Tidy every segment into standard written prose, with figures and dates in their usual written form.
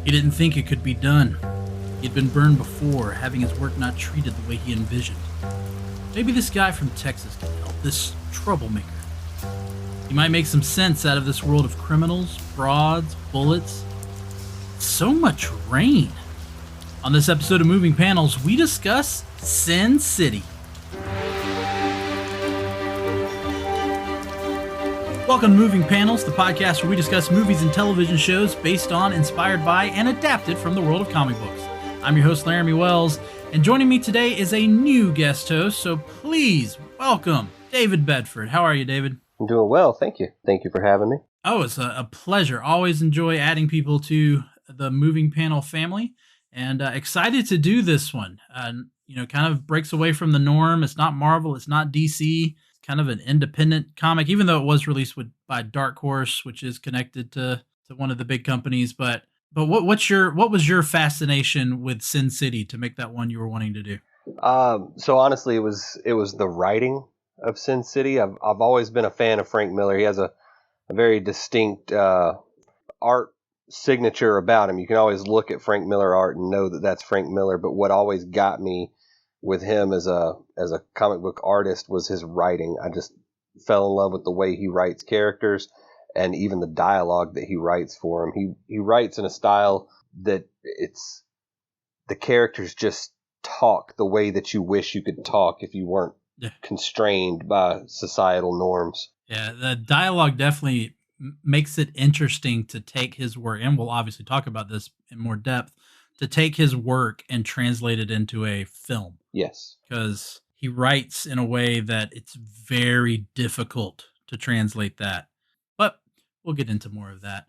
He didn't think it could be done. He'd been burned before, having his work not treated the way he envisioned. Maybe this guy from Texas can help, this troublemaker. He might make some sense out of this world of criminals, frauds, bullets. So much rain. On this episode of Moving Panels, we discuss Sin City. Welcome to Moving Panels, the podcast where we discuss movies and television shows based on, inspired by, and adapted from the world of comic books. I'm your host, Laramy Wells, and joining me today is a new guest host, so please welcome David Bedford. How are you, David? I'm doing well, thank you. Thank you for having me. Oh, it's a pleasure. Always enjoy adding people to the Moving Panel family, and excited to do this one. Kind of breaks away from the norm. It's not Marvel, it's not DC. Kind of an independent comic, even though it was released by Dark Horse, which is connected to one of the big companies. But what was your fascination with Sin City to make that one you were wanting to do? So honestly, it was the writing of Sin City. I've always been a fan of Frank Miller. He has a very distinct art signature about him. You can always look at Frank Miller art and know that that's Frank Miller. But what always got me with him as a comic book artist was his writing. I just fell in love with the way he writes characters and even the dialogue that he writes for him. He writes in a style that the characters just talk the way that you wish you could talk if you weren't constrained by societal norms. Yeah, the dialogue definitely makes it interesting to take his work, and we'll obviously talk about this in more depth, to take his work and translate it into a film. Yes. Because he writes in a way that it's very difficult to translate that. But we'll get into more of that.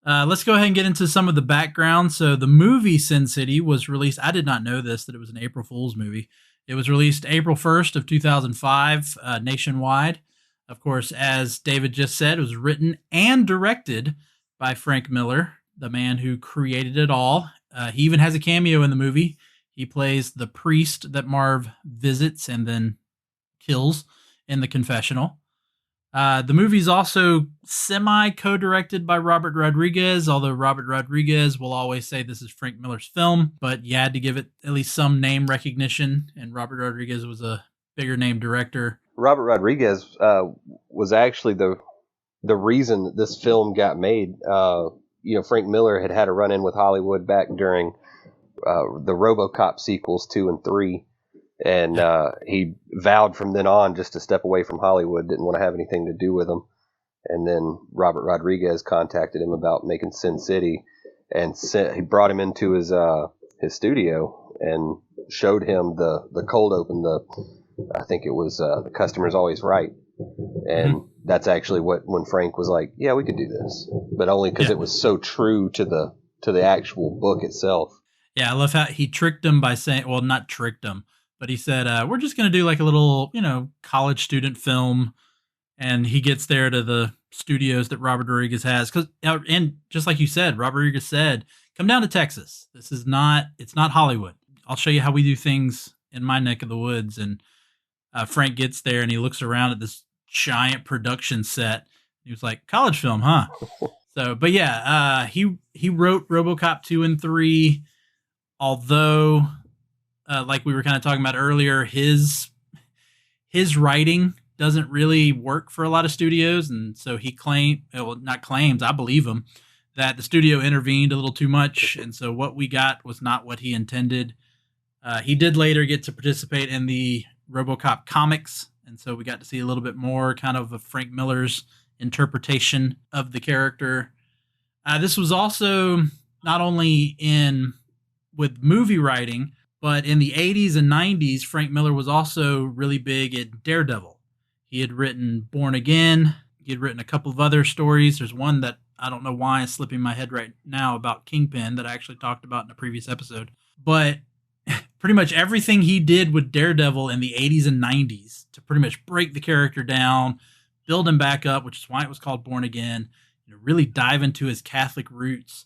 Let's go ahead and get into some of the background. So the movie Sin City was released. I did not know this, that it was an April Fool's movie. It was released April 1st of 2005 nationwide. Of course, as David just said, it was written and directed by Frank Miller, the man who created it all. He even has a cameo in the movie. He plays the priest that Marv visits and then kills in the confessional. The movie's also semi-co-directed by Robert Rodriguez, although Robert Rodriguez will always say this is Frank Miller's film, but you had to give it at least some name recognition, and Robert Rodriguez was a bigger name director. Robert Rodriguez was actually the reason that this film got made. Frank Miller had a run-in with Hollywood back during the RoboCop sequels 2 and 3, and he vowed from then on just to step away from Hollywood, didn't want to have anything to do with them. And then Robert Rodriguez contacted him about making Sin City, and he brought him into his studio and showed him the cold open. I think it was The Customer's Always Right. And that's actually when Frank was like, yeah, we could do this, but only because it was so true to the actual book itself. Yeah, I love how he tricked him by saying, well, not tricked him, but he said, we're just going to do like a little, college student film. And he gets there to the studios that Robert Rodriguez has. And just like you said, Robert Rodriguez said, come down to Texas. It's not Hollywood. I'll show you how we do things in my neck of the woods. And Frank gets there and he looks around at this giant production set. He was like, college film, huh? So, but yeah, he wrote RoboCop 2 and 3. Although, like we were kind of talking about earlier, his writing doesn't really work for a lot of studios. And so he I believe him, that the studio intervened a little too much. And so what we got was not what he intended. He did later get to participate in the RoboCop comics. And so we got to see a little bit more kind of Frank Miller's interpretation of the character. This was also not only with movie writing, but in the 80s and 90s, Frank Miller was also really big at Daredevil. He had written Born Again. He had written a couple of other stories. There's one that I don't know why is slipping my head right now about Kingpin that I actually talked about in a previous episode. But pretty much everything he did with Daredevil in the 80s and 90s to pretty much break the character down, build him back up, which is why it was called Born Again, really dive into his Catholic roots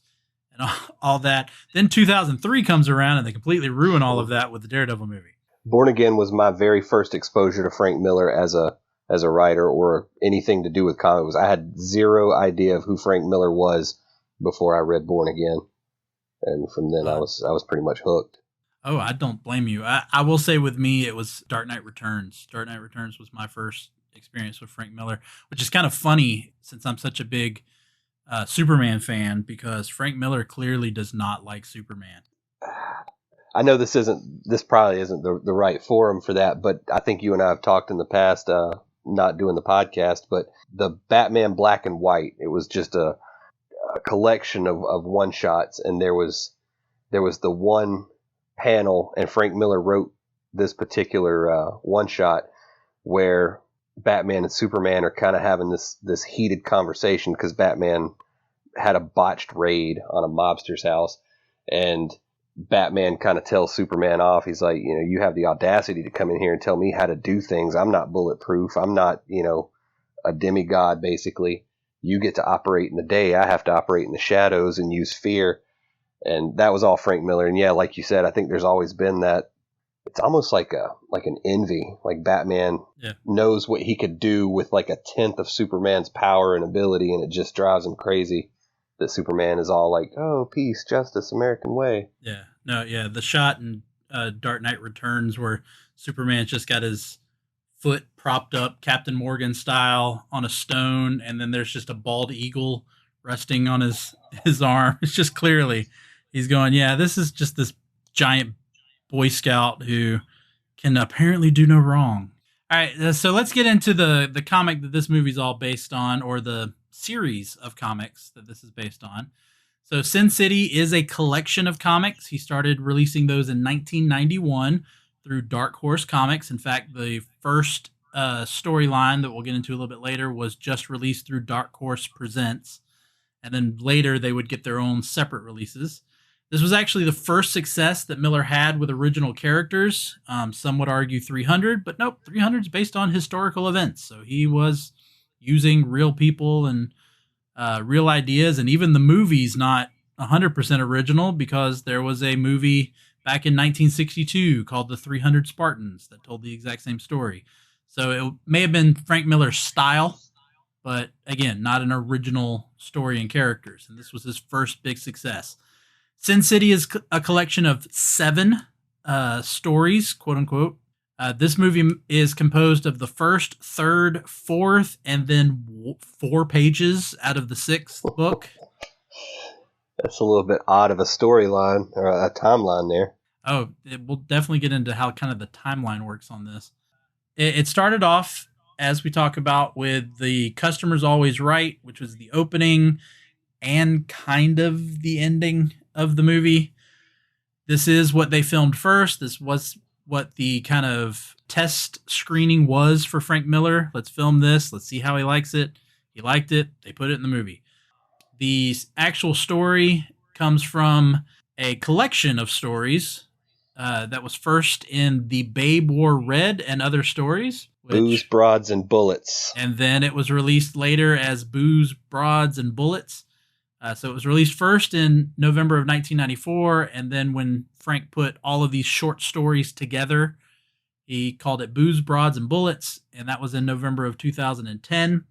and all that. Then 2003 comes around and they completely ruin all of that with the Daredevil movie. Born Again was my very first exposure to Frank Miller as a writer or anything to do with comics. I had zero idea of who Frank Miller was before I read Born Again. and from then I Uh, was pretty much hooked. oh, I don't blame you. I will say with me, it was Dark Knight Returns. Dark Knight Returns was my first experience with Frank Miller, which is kind of funny since I'm such a big Superman fan because Frank Miller clearly does not like Superman. I know this probably isn't the right forum for that, but I think you and I have talked in the past, not doing the podcast, but the Batman Black and White. It was just a collection of one shots, and there was the one panel, and Frank Miller wrote this particular one shot where Batman and Superman are kind of having this heated conversation because Batman had a botched raid on a mobster's house, and Batman kind of tells Superman off. He's like, you have the audacity to come in here and tell me how to do things. I'm not bulletproof. I'm not, a demigod, basically. You get to operate in the day. I have to operate in the shadows and use fear. And that was all Frank Miller. And yeah, like you said, I think there's always been that. It's almost like an envy. Like Batman knows what he could do with like a tenth of Superman's power and ability, and it just drives him crazy that Superman is all like, oh, peace, justice, American way. Yeah, no, yeah, the shot in Dark Knight Returns where Superman's just got his foot propped up, Captain Morgan style, on a stone, and then there's just a bald eagle resting on his arm. It's just clearly he's going, yeah, this is just this giant Boy Scout who can apparently do no wrong. All right, so let's get into the comic that this movie's all based on, or the series of comics that this is based on. So Sin City is a collection of comics. He started releasing those in 1991 through Dark Horse Comics. In fact, the first storyline that we'll get into a little bit later was just released through Dark Horse Presents. And then later they would get their own separate releases. This was actually the first success that Miller had with original characters. Some would argue 300, but nope, 300 is based on historical events. So he was using real people and real ideas, and even the movie's not 100% original because there was a movie back in 1962 called The 300 Spartans that told the exact same story. So it may have been Frank Miller's style, but again, not an original story and characters. And this was his first big success. Sin City is a collection of 7 stories, quote unquote. This movie is composed of the first, third, fourth, and then 4 pages out of the 6th book. That's a little bit odd of a storyline or a timeline there. Oh, we'll definitely get into how kind of the timeline works on this. It started off, as we talk about, with The Customer's Always Right, which was the opening and kind of the ending of the movie. This is what they filmed first. This was what the kind of test screening was for Frank Miller. Let's film this. Let's see how he likes it. He liked it. They put it in the movie. The actual story comes from a collection of stories that was first in The Babe Wore Red and Other Stories. Booze, Broads, and Bullets. And then it was released later as Booze, Broads, and Bullets. So it was released first in November of 1994, and then when Frank put all of these short stories together, he called it Booze, Broads, and Bullets, and that was in November of 2010.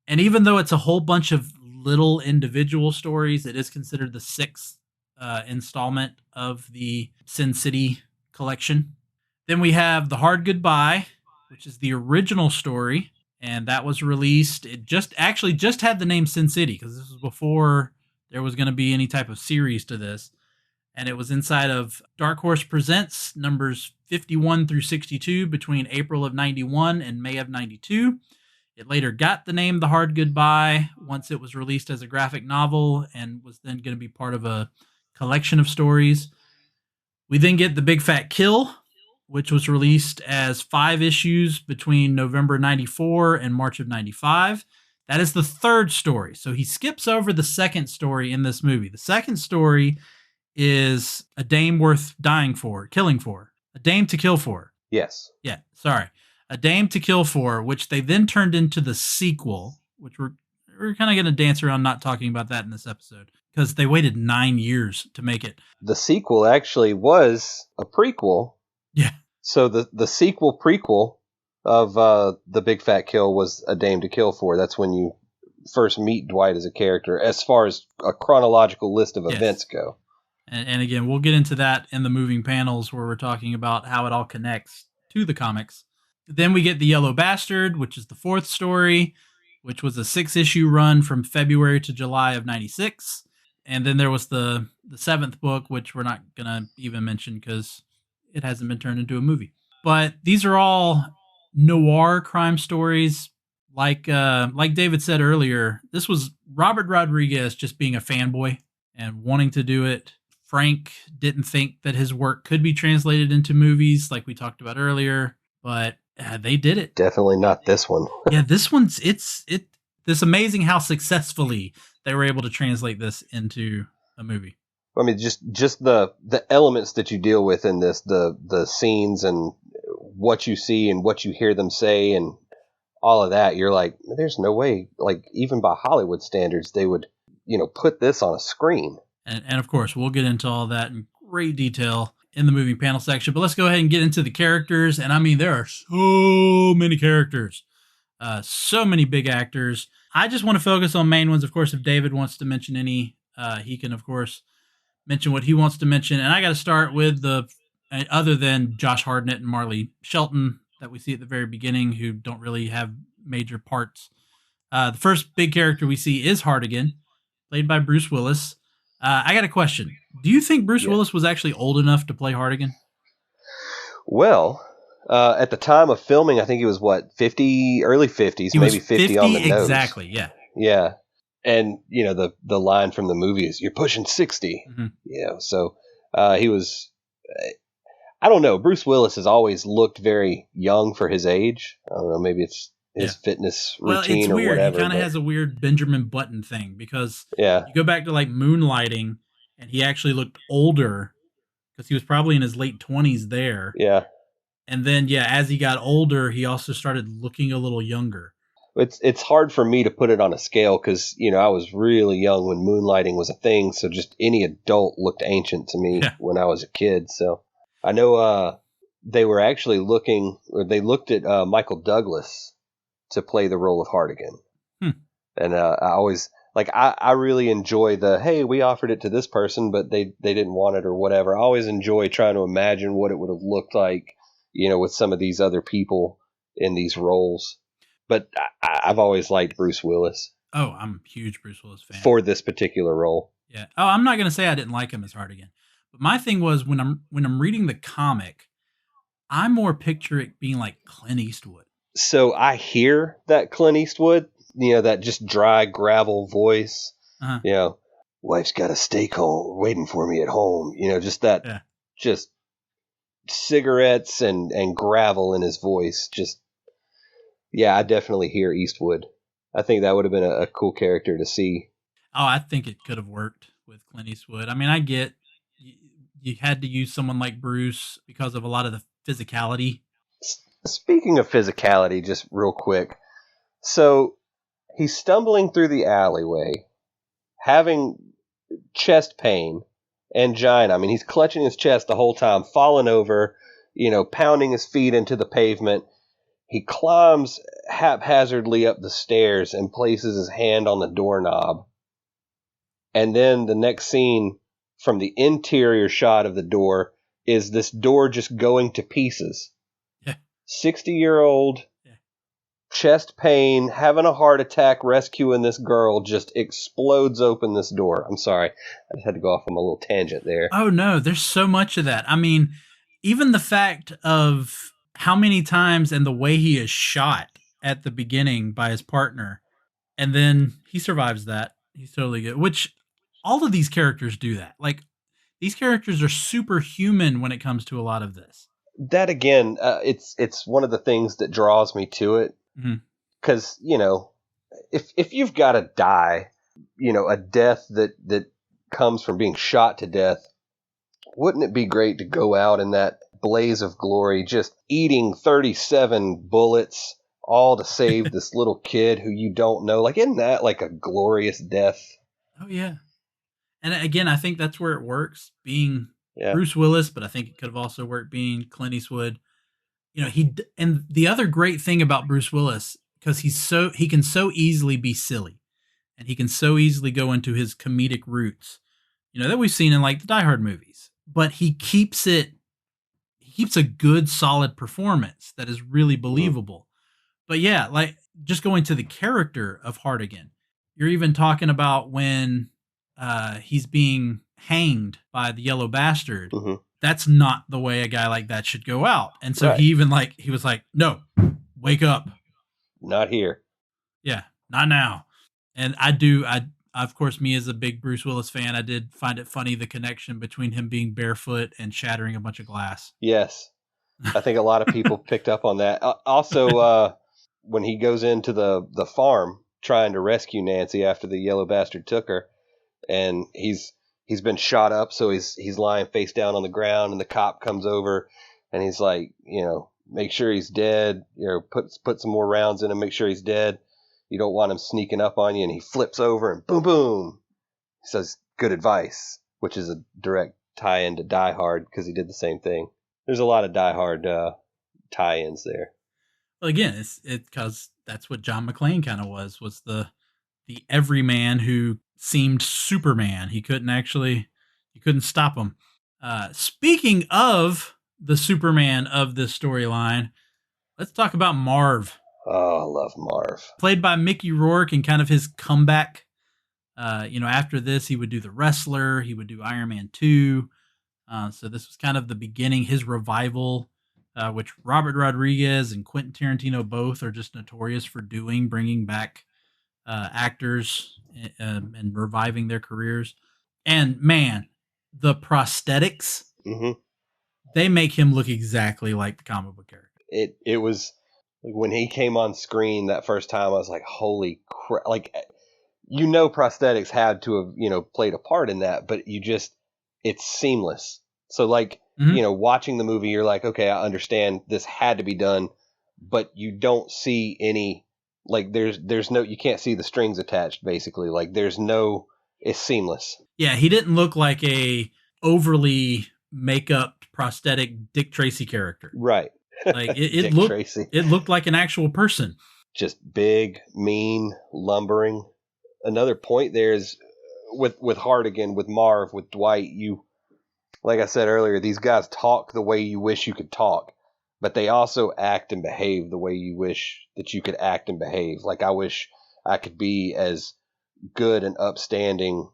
And even though it's a whole bunch of little individual stories, it is considered the 6th installment of the Sin City collection. Then we have The Hard Goodbye, which is the original story. And that was released. It just had the name Sin City because this was before there was going to be any type of series to this. And it was inside of Dark Horse Presents numbers 51 through 62 between April of 91 and May of 92. It later got the name The Hard Goodbye once it was released as a graphic novel and was then going to be part of a collection of stories. We then get The Big Fat Kill, which was released as 5 issues between November 94 and March of 95. That is the 3rd story. So he skips over the 2nd story in this movie. The 2nd story is A Dame Worth Killing For. A Dame to Kill For. Yes. Yeah, sorry. A Dame to Kill For, which they then turned into the sequel, which we're kind of going to dance around not talking about that in this episode because they waited 9 years to make it. The sequel actually was a prequel. Yeah. So the sequel prequel of The Big Fat Kill was A Dame to Kill For. That's when you first meet Dwight as a character, as far as a chronological list of events go. And again, we'll get into that in the moving panels where we're talking about how it all connects to the comics. Then we get The Yellow Bastard, which is the fourth story, which was a 6-issue run from February to July of 96. And then there was the seventh book, which we're not going to even mention because it hasn't been turned into a movie. But these are all noir crime stories. Like David said earlier, this was Robert Rodriguez just being a fanboy and wanting to do it. Frank didn't think that his work could be translated into movies, like we talked about earlier, but they did it. Definitely not this one. Yeah, this one's it's amazing how successfully they were able to translate this into a movie. I mean, just the elements that you deal with in this, the scenes and what you see and what you hear them say and all of that, you're like, there's no way, like even by Hollywood standards, they would, put this on a screen. And of course, we'll get into all that in great detail in the moving panel section. But let's go ahead and get into the characters. And I mean, there are so many characters, so many big actors. I just want to focus on main ones. Of course, if David wants to mention any, he can, of course, mention what he wants to mention. And I got to start with other than Josh Hartnett and Marley Shelton that we see at the very beginning, who don't really have major parts. The first big character we see is Hartigan, played by Bruce Willis. I got a question. Do you think Bruce Willis was actually old enough to play Hartigan? Well, at the time of filming, I think he was, 50, early 50s, maybe 50 on the nose. Exactly, yeah. Yeah. And, the line from the movie is, you're pushing 60. Mm-hmm. So he was, I don't know. Bruce Willis has always looked very young for his age. I don't know. Maybe it's his fitness routine or weird. whatever. He kind of has a weird Benjamin Button thing because you go back to like Moonlighting and he actually looked older because he was probably in his late 20s there. Yeah. And then, as he got older, he also started looking a little younger. It's hard for me to put it on a scale because, I was really young when Moonlighting was a thing. So just any adult looked ancient to me when I was a kid. So I know they were actually they looked at Michael Douglas to play the role of Hartigan. And I always, I really enjoy hey, we offered it to this person, but they didn't want it or whatever. I always enjoy trying to imagine what it would have looked like, with some of these other people in these roles. But I've always liked Bruce Willis. Oh, I'm a huge Bruce Willis fan. For this particular role. Yeah. Oh, I'm not going to say I didn't like him as Hartigan. But my thing was when I'm reading the comic, I more picture it being like Clint Eastwood. So I hear that Clint Eastwood, that just dry gravel voice, wife's got a steak home waiting for me at home, just that, just cigarettes and gravel in his voice. Just, I definitely hear Eastwood. I think that would have been a cool character to see. Oh, I think it could have worked with Clint Eastwood. I mean, I get you had to use someone like Bruce because of a lot of the physicality. Speaking of physicality, just real quick. So he's stumbling through the alleyway, having chest pain, angina. I mean, he's clutching his chest the whole time, falling over, pounding his feet into the pavement. He climbs haphazardly up the stairs and places his hand on the doorknob. And then the next scene from the interior shot of the door is this door just going to pieces. 60-year-old, chest pain, having a heart attack, rescuing this girl, just explodes open this door. I'm sorry. I just had to go off on a little tangent there. Oh, no. There's so much of that. I mean, even the fact of how many times and the way he is shot at the beginning by his partner, and then he survives that. He's totally good. Which all of these characters do that. Like, these characters are superhuman when it comes to a lot of this. That again, it's one of the things that draws me to it, because if you've got to die, a death that comes from being shot to death, wouldn't it be great to go out in that blaze of glory, just eating 37 bullets, all to save this little kid who you don't know? Like, isn't that like a glorious death? Oh yeah, and again, I think that's where it works being. Bruce Willis, but I think it could have also worked being Clint Eastwood. And the other great thing about Bruce Willis, because he can so easily be silly, and he can so easily go into his comedic roots. that we've seen in like the Die Hard movies. But he keeps a good, solid performance that is really believable. But yeah, like just going to the character of Hartigan, you're even talking about when he's being hanged by the yellow bastard. Mm-hmm. That's not the way a guy like that should go out. And so Right. he was like, no, wake up. Not here. Yeah, not now. And I of course, me as a big Bruce Willis fan, I did find it funny, the connection between him being barefoot and shattering a bunch of glass. Yes. I think a lot of people picked up on that. Also, when he goes into the farm trying to rescue Nancy after the yellow bastard took her, and he's been shot up, so he's lying face down on the ground, and the cop comes over, and he's like, make sure he's dead. Put some more rounds in him, make sure he's dead. You don't want him sneaking up on you. And he flips over and boom, boom. He says, good advice, which is a direct tie-in to Die Hard because he did the same thing. There's a lot of Die Hard tie-ins there. Well, again, it's because that's what John McClane kind of was the everyman who seemed Superman. You couldn't stop him. Speaking of the Superman of this storyline, let's talk about Marv. Oh, I love Marv. Played by Mickey Rourke and kind of his comeback. After this, he would do The Wrestler. He would do Iron Man 2. So this was kind of the beginning, his revival, which Robert Rodriguez and Quentin Tarantino both are just notorious for doing, bringing back actors and reviving their careers. And man, the prosthetics, they make him look exactly like the comic book character. It was like when he came on screen that first time, I was like, holy crap. Like, prosthetics had to have, played a part in that, but it's seamless. So like, watching the movie, you're like, okay, I understand this had to be done, but you don't see any, like there's no, you can't see the strings attached basically. Like it's seamless. Yeah. He didn't look like a overly makeup prosthetic Dick Tracy character. Right. Like it looked like an actual person. Just big, mean, lumbering. Another point there is with Hartigan, with Marv, with Dwight, like I said earlier, these guys talk the way you wish you could talk, but they also act and behave the way you wish that you could act and behave. Like, I wish I could be as good and upstanding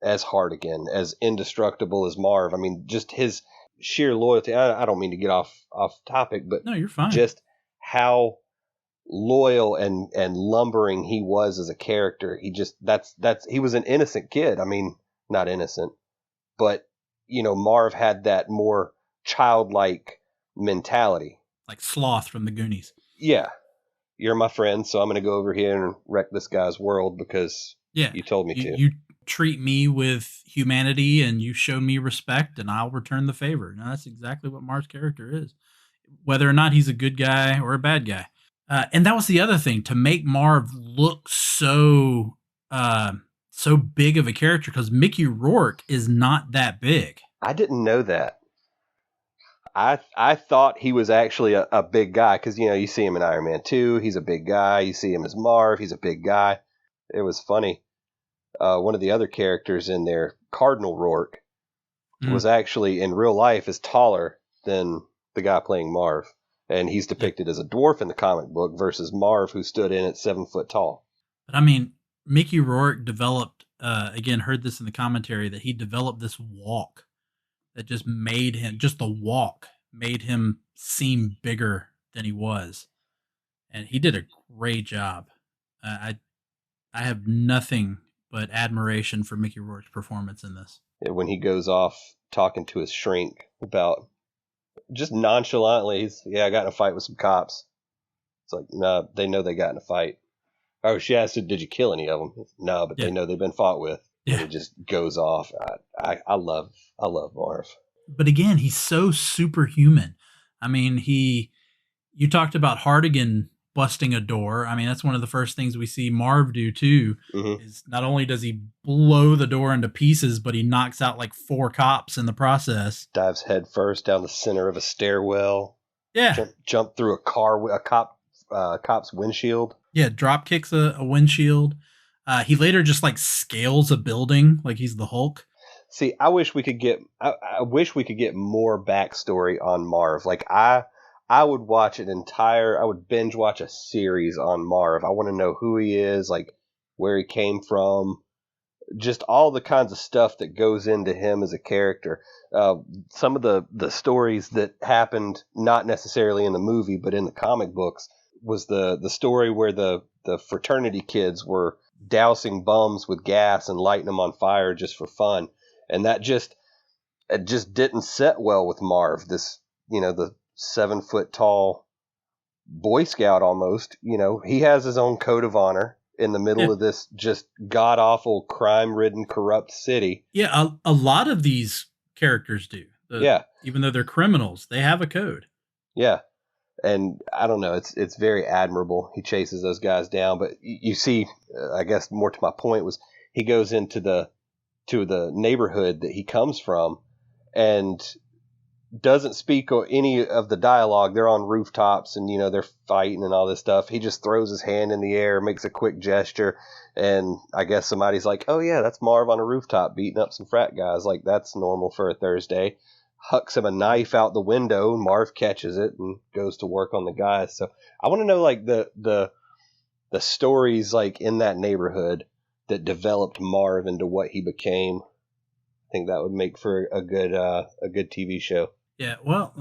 as Hartigan, as indestructible as Marv. I mean, just his sheer loyalty. I don't mean to get off topic, but no, you're fine. Just how loyal and lumbering he was as a character. He was an innocent kid. I mean, not innocent, but Marv had that more childlike mentality, like Sloth from the Goonies. Yeah, you're my friend, so I'm going to go over here and wreck this guy's world because you told me to. You treat me with humanity and you show me respect, and I'll return the favor. Now, that's exactly what Marv's character is, whether or not he's a good guy or a bad guy. And that was the other thing, to make Marv look so big of a character, because Mickey Rourke is not that big. I didn't know that. I thought he was actually a big guy because, you see him in Iron Man 2. He's a big guy. You see him as Marv. He's a big guy. It was funny. One of the other characters in there, Cardinal Rourke, was actually in real life is taller than the guy playing Marv. And he's depicted as a dwarf in the comic book versus Marv, who stood in at 7 foot tall. But I mean, Mickey Rourke developed, again, heard this in the commentary, that he developed this walk that just made him, just the walk made him seem bigger than he was. And he did a great job. I have nothing but admiration for Mickey Rourke's performance in this. When he goes off talking to his shrink about, just nonchalantly, I got in a fight with some cops. It's like, no, they know they got in a fight. Oh, she asked, did you kill any of them? No, but they know they've been fought with. Yeah. And it just goes off. I love Marv. But again, he's so superhuman. I mean, you talked about Hartigan busting a door. I mean, that's one of the first things we see Marv do too. Is not only does he blow the door into pieces, but he knocks out like 4 cops in the process. Dives head first down the center of a stairwell. Yeah. Jump through a cop's windshield. Yeah, drop kicks a windshield. He later just like scales a building like he's the Hulk. See, I wish we could get more backstory on Marv. Like I would watch I would binge watch a series on Marv. I want to know who he is, like where he came from, just all the kinds of stuff that goes into him as a character. Some of the stories that happened, not necessarily in the movie, but in the comic books, was the story where the fraternity kids were dousing bums with gas and lighting them on fire just for fun. And it just didn't set well with Marv, this, the 7 foot tall Boy Scout almost. He has his own code of honor in the middle of this just god awful, crime ridden, corrupt city. Yeah, a lot of these characters do. Even though they're criminals, they have a code. Yeah. And I don't know, it's very admirable. He chases those guys down, but you see, I guess more to my point was he goes into the neighborhood that he comes from and doesn't speak or any of the dialogue. They're on rooftops and they're fighting and all this stuff. He just throws his hand in the air, makes a quick gesture, and I guess somebody's like, "Oh yeah, that's Marv on a rooftop beating up some frat guys." Like, that's normal for a Thursday. Hucks him a knife out the window, and Marv catches it and goes to work on the guys. So I want to know, like, the stories, like, in that neighborhood that developed Marv into what he became. I think that would make for a good TV show. Yeah, well,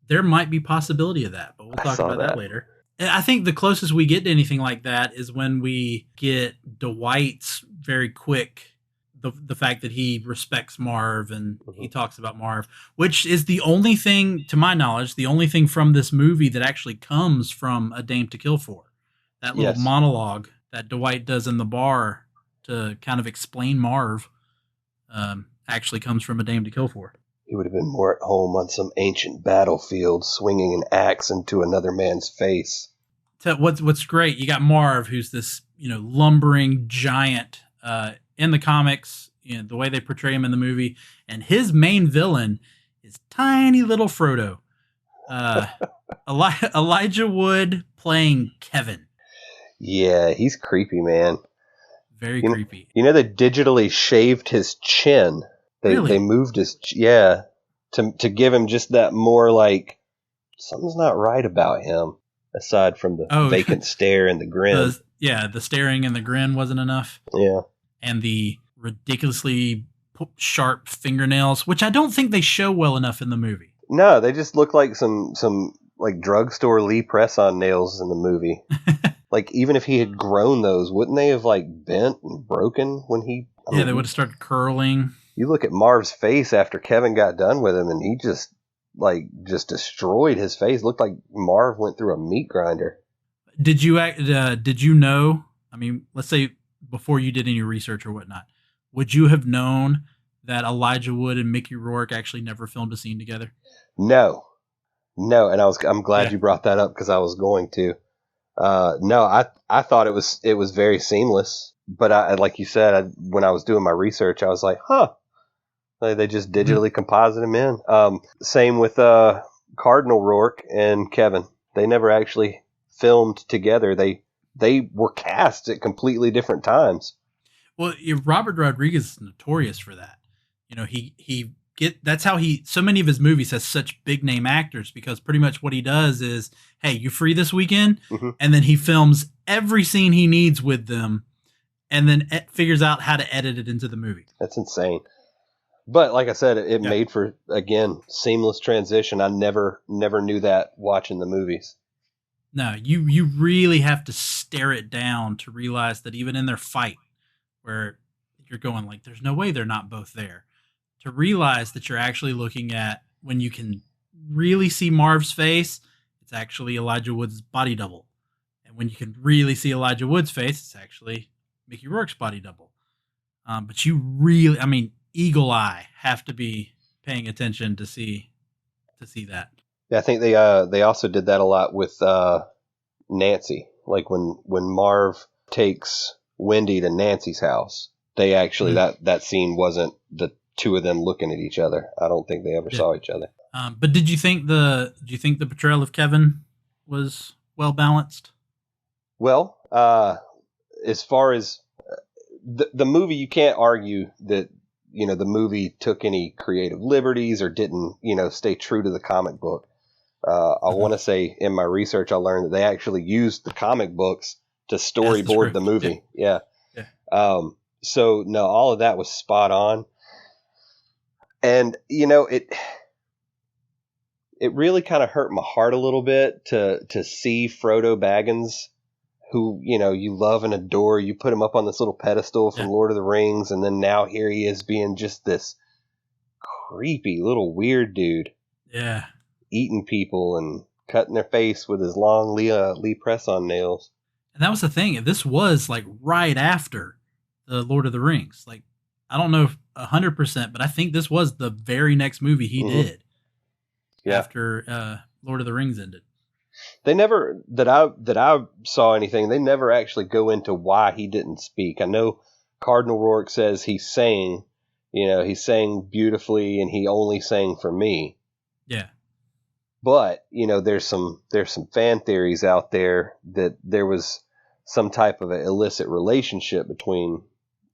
there might be possibility of that, but we'll talk about that later. I think the closest we get to anything like that is when we get Dwight's very quick, the fact that he respects Marv and he talks about Marv, which is the only thing, to my knowledge, the only thing from this movie that actually comes from A Dame to Kill For. That little monologue that Dwight does in the bar to kind of explain Marv actually comes from A Dame to Kill For. He would have been more at home on some ancient battlefield, swinging an axe into another man's face. So what's great, you got Marv, who's this lumbering giant in the comics, the way they portray him in the movie, and his main villain is tiny little Frodo. Elijah Wood playing Kevin. Yeah, he's creepy, man. Very creepy. They digitally shaved his chin. They moved his to give him just that more like something's not right about him, aside from the vacant stare and the grin. The staring and the grin wasn't enough. Yeah. And the ridiculously sharp fingernails, which I don't think they show well enough in the movie. No, they just look like some like drugstore Lee press-on nails in the movie. Like, even if he had grown those, wouldn't they have like bent and broken when he? They would have started curling. You look at Marv's face after Kevin got done with him, and he just destroyed his face. Looked like Marv went through a meat grinder. Did you know? I mean, let's say before you did any research or whatnot, would you have known that Elijah Wood and Mickey Rourke actually never filmed a scene together? No, and I'm glad you brought that up because I was going to. No, I thought it was very seamless, but I, like you said, when I was doing my research, I was like, they just digitally composite him in. Same with Cardinal Rourke and Kevin. They never actually filmed together. They were cast at completely different times. Well, Robert Rodriguez is notorious for that. That's how so many of his movies has such big name actors, because pretty much what he does is, hey, you free this weekend? Mm-hmm. And then he films every scene he needs with them and then figures out how to edit it into the movie. That's insane. But like I said, it made for, again, seamless transition. I never knew that watching the movies. No, you really have to stare it down to realize that even in their fight, where you're going like, there's no way they're not both there, to realize that you're actually looking at, when you can really see Marv's face, it's actually Elijah Wood's body double. And when you can really see Elijah Wood's face, it's actually Mickey Rourke's body double. But you really, I mean, eagle eye have to be paying attention to see that. Yeah, I think they also did that a lot with Nancy. Like when Marv takes Wendy to Nancy's house, they actually that scene wasn't the two of them looking at each other. I don't think they ever saw each other. But did you think the portrayal of Kevin was well balanced? Well, as far as the movie, you can't argue that the movie took any creative liberties or didn't, stay true to the comic book. I want to say in my research, I learned that they actually used the comic books to That's the storyboard the script. movie. Yeah. Yeah. So no, all of that was spot on. And, it really kind of hurt my heart a little bit to see Frodo Baggins, who, you love and adore. You put him up on this little pedestal from Yeah. Lord of the Rings, and then now here he is being just this creepy little weird dude. Yeah. Eating people and cutting their face with his long Lee press-on nails. And that was the thing. This was like right after the Lord of the Rings. Like, I don't know 100%, but I think this was the very next movie he did. Yeah. After Lord of the Rings ended. They never that I saw anything. They never actually go into why he didn't speak. I know Cardinal Rourke says he sang, he sang beautifully and he only sang for me. Yeah. But, there's some fan theories out there that there was some type of an illicit relationship between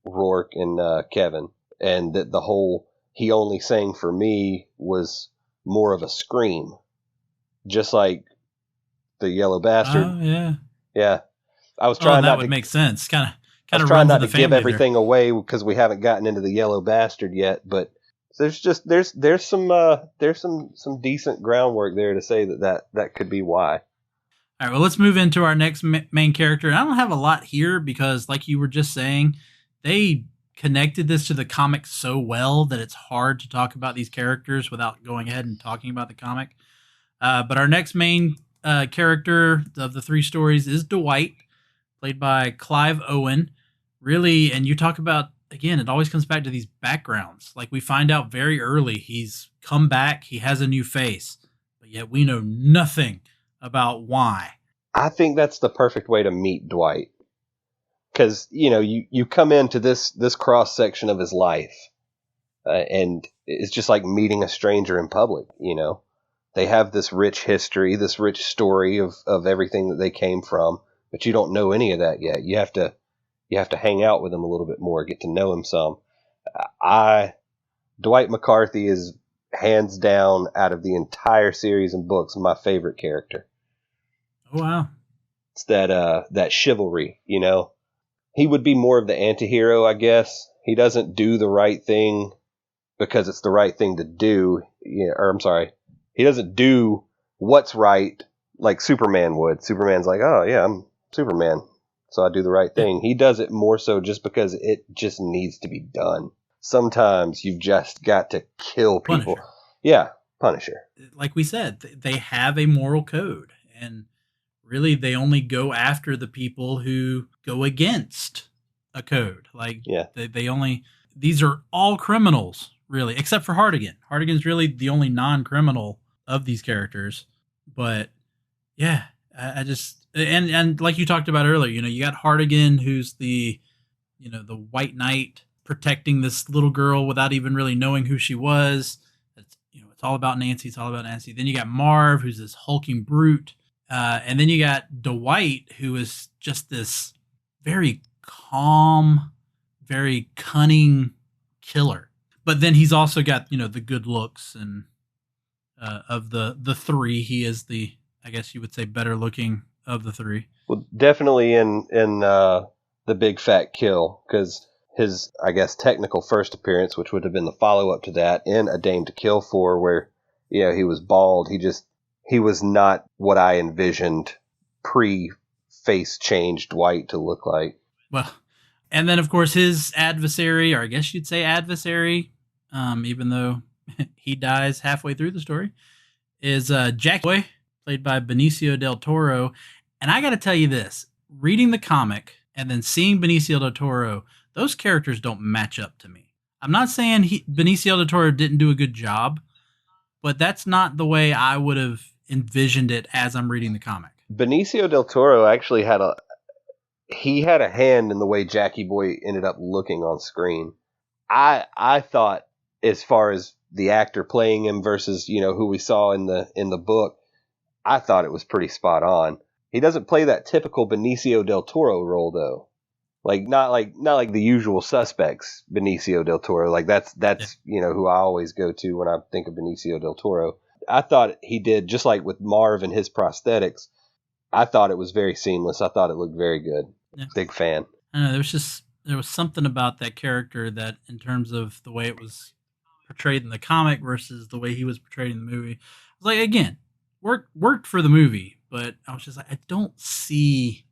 Rourke and Kevin, and that the whole "he only sang for me" was more of a scream, just like the Yellow Bastard. Oh yeah, yeah. I was trying that would make sense. Kind of trying runs not in the to give family everything away because we haven't gotten into the Yellow Bastard yet, but there's some decent groundwork there to say that could be why. All right, well, let's move into our next main character. And I don't have a lot here because, like you were just saying, they connected this to the comic so well that it's hard to talk about these characters without going ahead and talking about the comic. But our next main character of the three stories is Dwight, played by Clive Owen. Really, and you talk about, again, it always comes back to these backgrounds. Like, we find out very early he's come back, he has a new face, but yet we know nothing about why. I think that's the perfect way to meet Dwight. Because, you come into this cross section of his life, and it's just like meeting a stranger in public, They have this rich history, this rich story of everything that they came from, but you don't know any of that yet. You have to hang out with him a little bit more, get to know him some. Dwight McCarthy is hands down, out of the entire series and books, my favorite character. Oh, wow. It's that chivalry, He would be more of the anti-hero, I guess. He doesn't do the right thing because it's the right thing to do. He doesn't do what's right like Superman would. Superman's like, oh yeah, I'm Superman, so I do the right thing. He does it more so just because it just needs to be done. Sometimes you've just got to kill people. Punisher. Yeah, Punisher. Like we said, they have a moral code, and really they only go after the people who go against a code. Like, yeah. These are all criminals, really, except for Hartigan. Hartigan's really the only non-criminal of these characters. But yeah, I just, and like you talked about earlier, you got Hartigan, who's the White Knight, protecting this little girl without even really knowing who she was. It's all about Nancy. It's all about Nancy. Then you got Marv, who's this hulking brute. And then you got Dwight, who is just this very calm, very cunning killer. But then he's also got, the good looks, and of the three, he is the, I guess you would say, better looking of the three. Well, definitely in The Big Fat Kill, because his, I guess, technical first appearance, which would have been the follow-up to that in A Dame to Kill For, where, he was bald. He was not what I envisioned pre-face change Dwight to look like. Well, and then, of course, his adversary, or I guess you'd say adversary, even though he dies halfway through the story, is Jackie Boy, played by Benicio del Toro. And I got to tell you this, reading the comic and then seeing Benicio del Toro, those characters don't match up to me. I'm not saying Benicio del Toro didn't do a good job, but that's not the way I would have envisioned it as I'm reading the comic. Benicio del Toro actually had a hand in the way Jackie Boy ended up looking on screen. I thought, as far as the actor playing him versus, who we saw in the book, I thought it was pretty spot on. He doesn't play that typical Benicio del Toro role, though. Not like the usual suspects, Benicio del Toro. Like that's Yeah. who I always go to when I think of Benicio del Toro. I thought he did, just like with Marv and his prosthetics. I thought it was very seamless. I thought it looked very good. Yeah. Big fan. I don't know, there was something about that character that, in terms of the way it was portrayed in the comic versus the way he was portrayed in the movie, I was like, again, worked for the movie, but I was just like, I don't see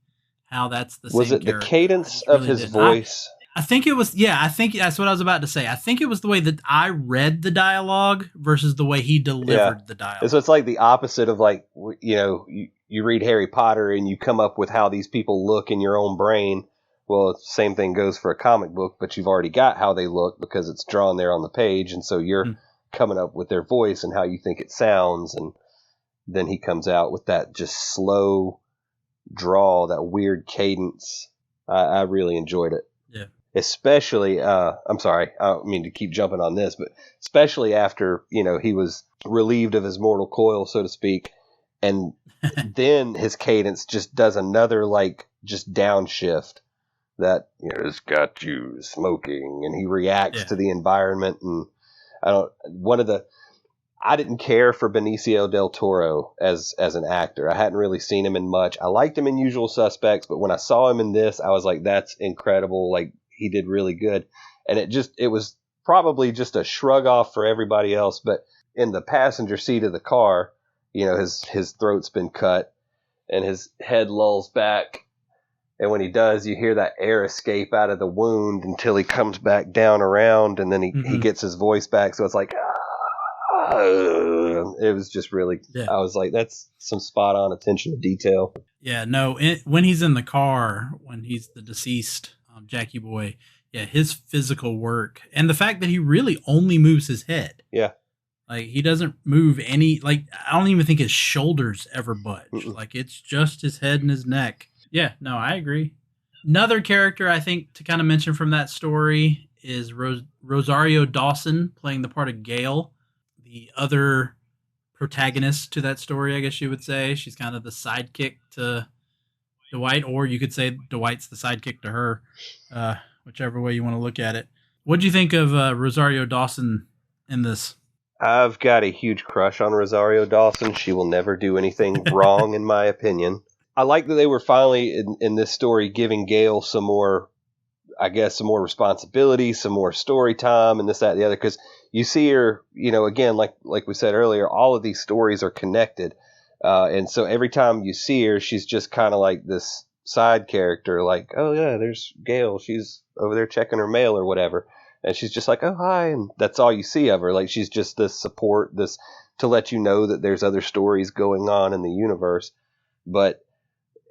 how that's the Was same it the character. cadence of his voice? I think it was, yeah, I think that's what I was about to say. I think it was the way that I read the dialogue versus the way he delivered the dialogue. So it's like the opposite of, like, you read Harry Potter and you come up with how these people look in your own brain. Well, same thing goes for a comic book, but you've already got how they look because it's drawn there on the page. And so you're coming up with their voice and how you think it sounds. And then he comes out with that just slow drawl, that weird cadence. I really enjoyed it. Yeah. Especially, I'm sorry, I don't mean to keep jumping on this, but especially after, he was relieved of his mortal coil, so to speak. And then his cadence just does another, like, just downshift that, has got you smoking, and he reacts to the environment. And I didn't care for Benicio del Toro as an actor. I hadn't really seen him in much. I liked him in Usual Suspects, but when I saw him in this, I was like, that's incredible. Like, he did really good. And it was probably just a shrug off for everybody else. But in the passenger seat of the car, his throat's been cut and his head lolls back. And when he does, you hear that air escape out of the wound until he comes back down around, and then he gets his voice back. So it's like, it was just really, I was like, that's some spot on attention to detail. Yeah, no, when he's in the car, when he's the deceased Jackie Boy, his physical work and the fact that he really only moves his head. Yeah. Like, he doesn't move any, like, I don't even think his shoulders ever budge. Like, it's just his head and his neck. Yeah, no, I agree. Another character I think to kind of mention from that story is Rosario Dawson playing the part of Gail, the other protagonist to that story, I guess you would say. She's kind of the sidekick to Dwight, or you could say Dwight's the sidekick to her, whichever way you want to look at it. What do you think of Rosario Dawson in this? I've got a huge crush on Rosario Dawson. She will never do anything wrong, in my opinion. I like that they were finally in this story giving Gail some more responsibility, some more story time, and this, that, and the other. Because you see her, again, like we said earlier, all of these stories are connected. And so every time you see her, she's just kind of like this side character, like, oh yeah, there's Gail. She's over there checking her mail or whatever. And she's just like, oh, hi. And that's all you see of her. Like, she's just this support, this to let you know that there's other stories going on in the universe. But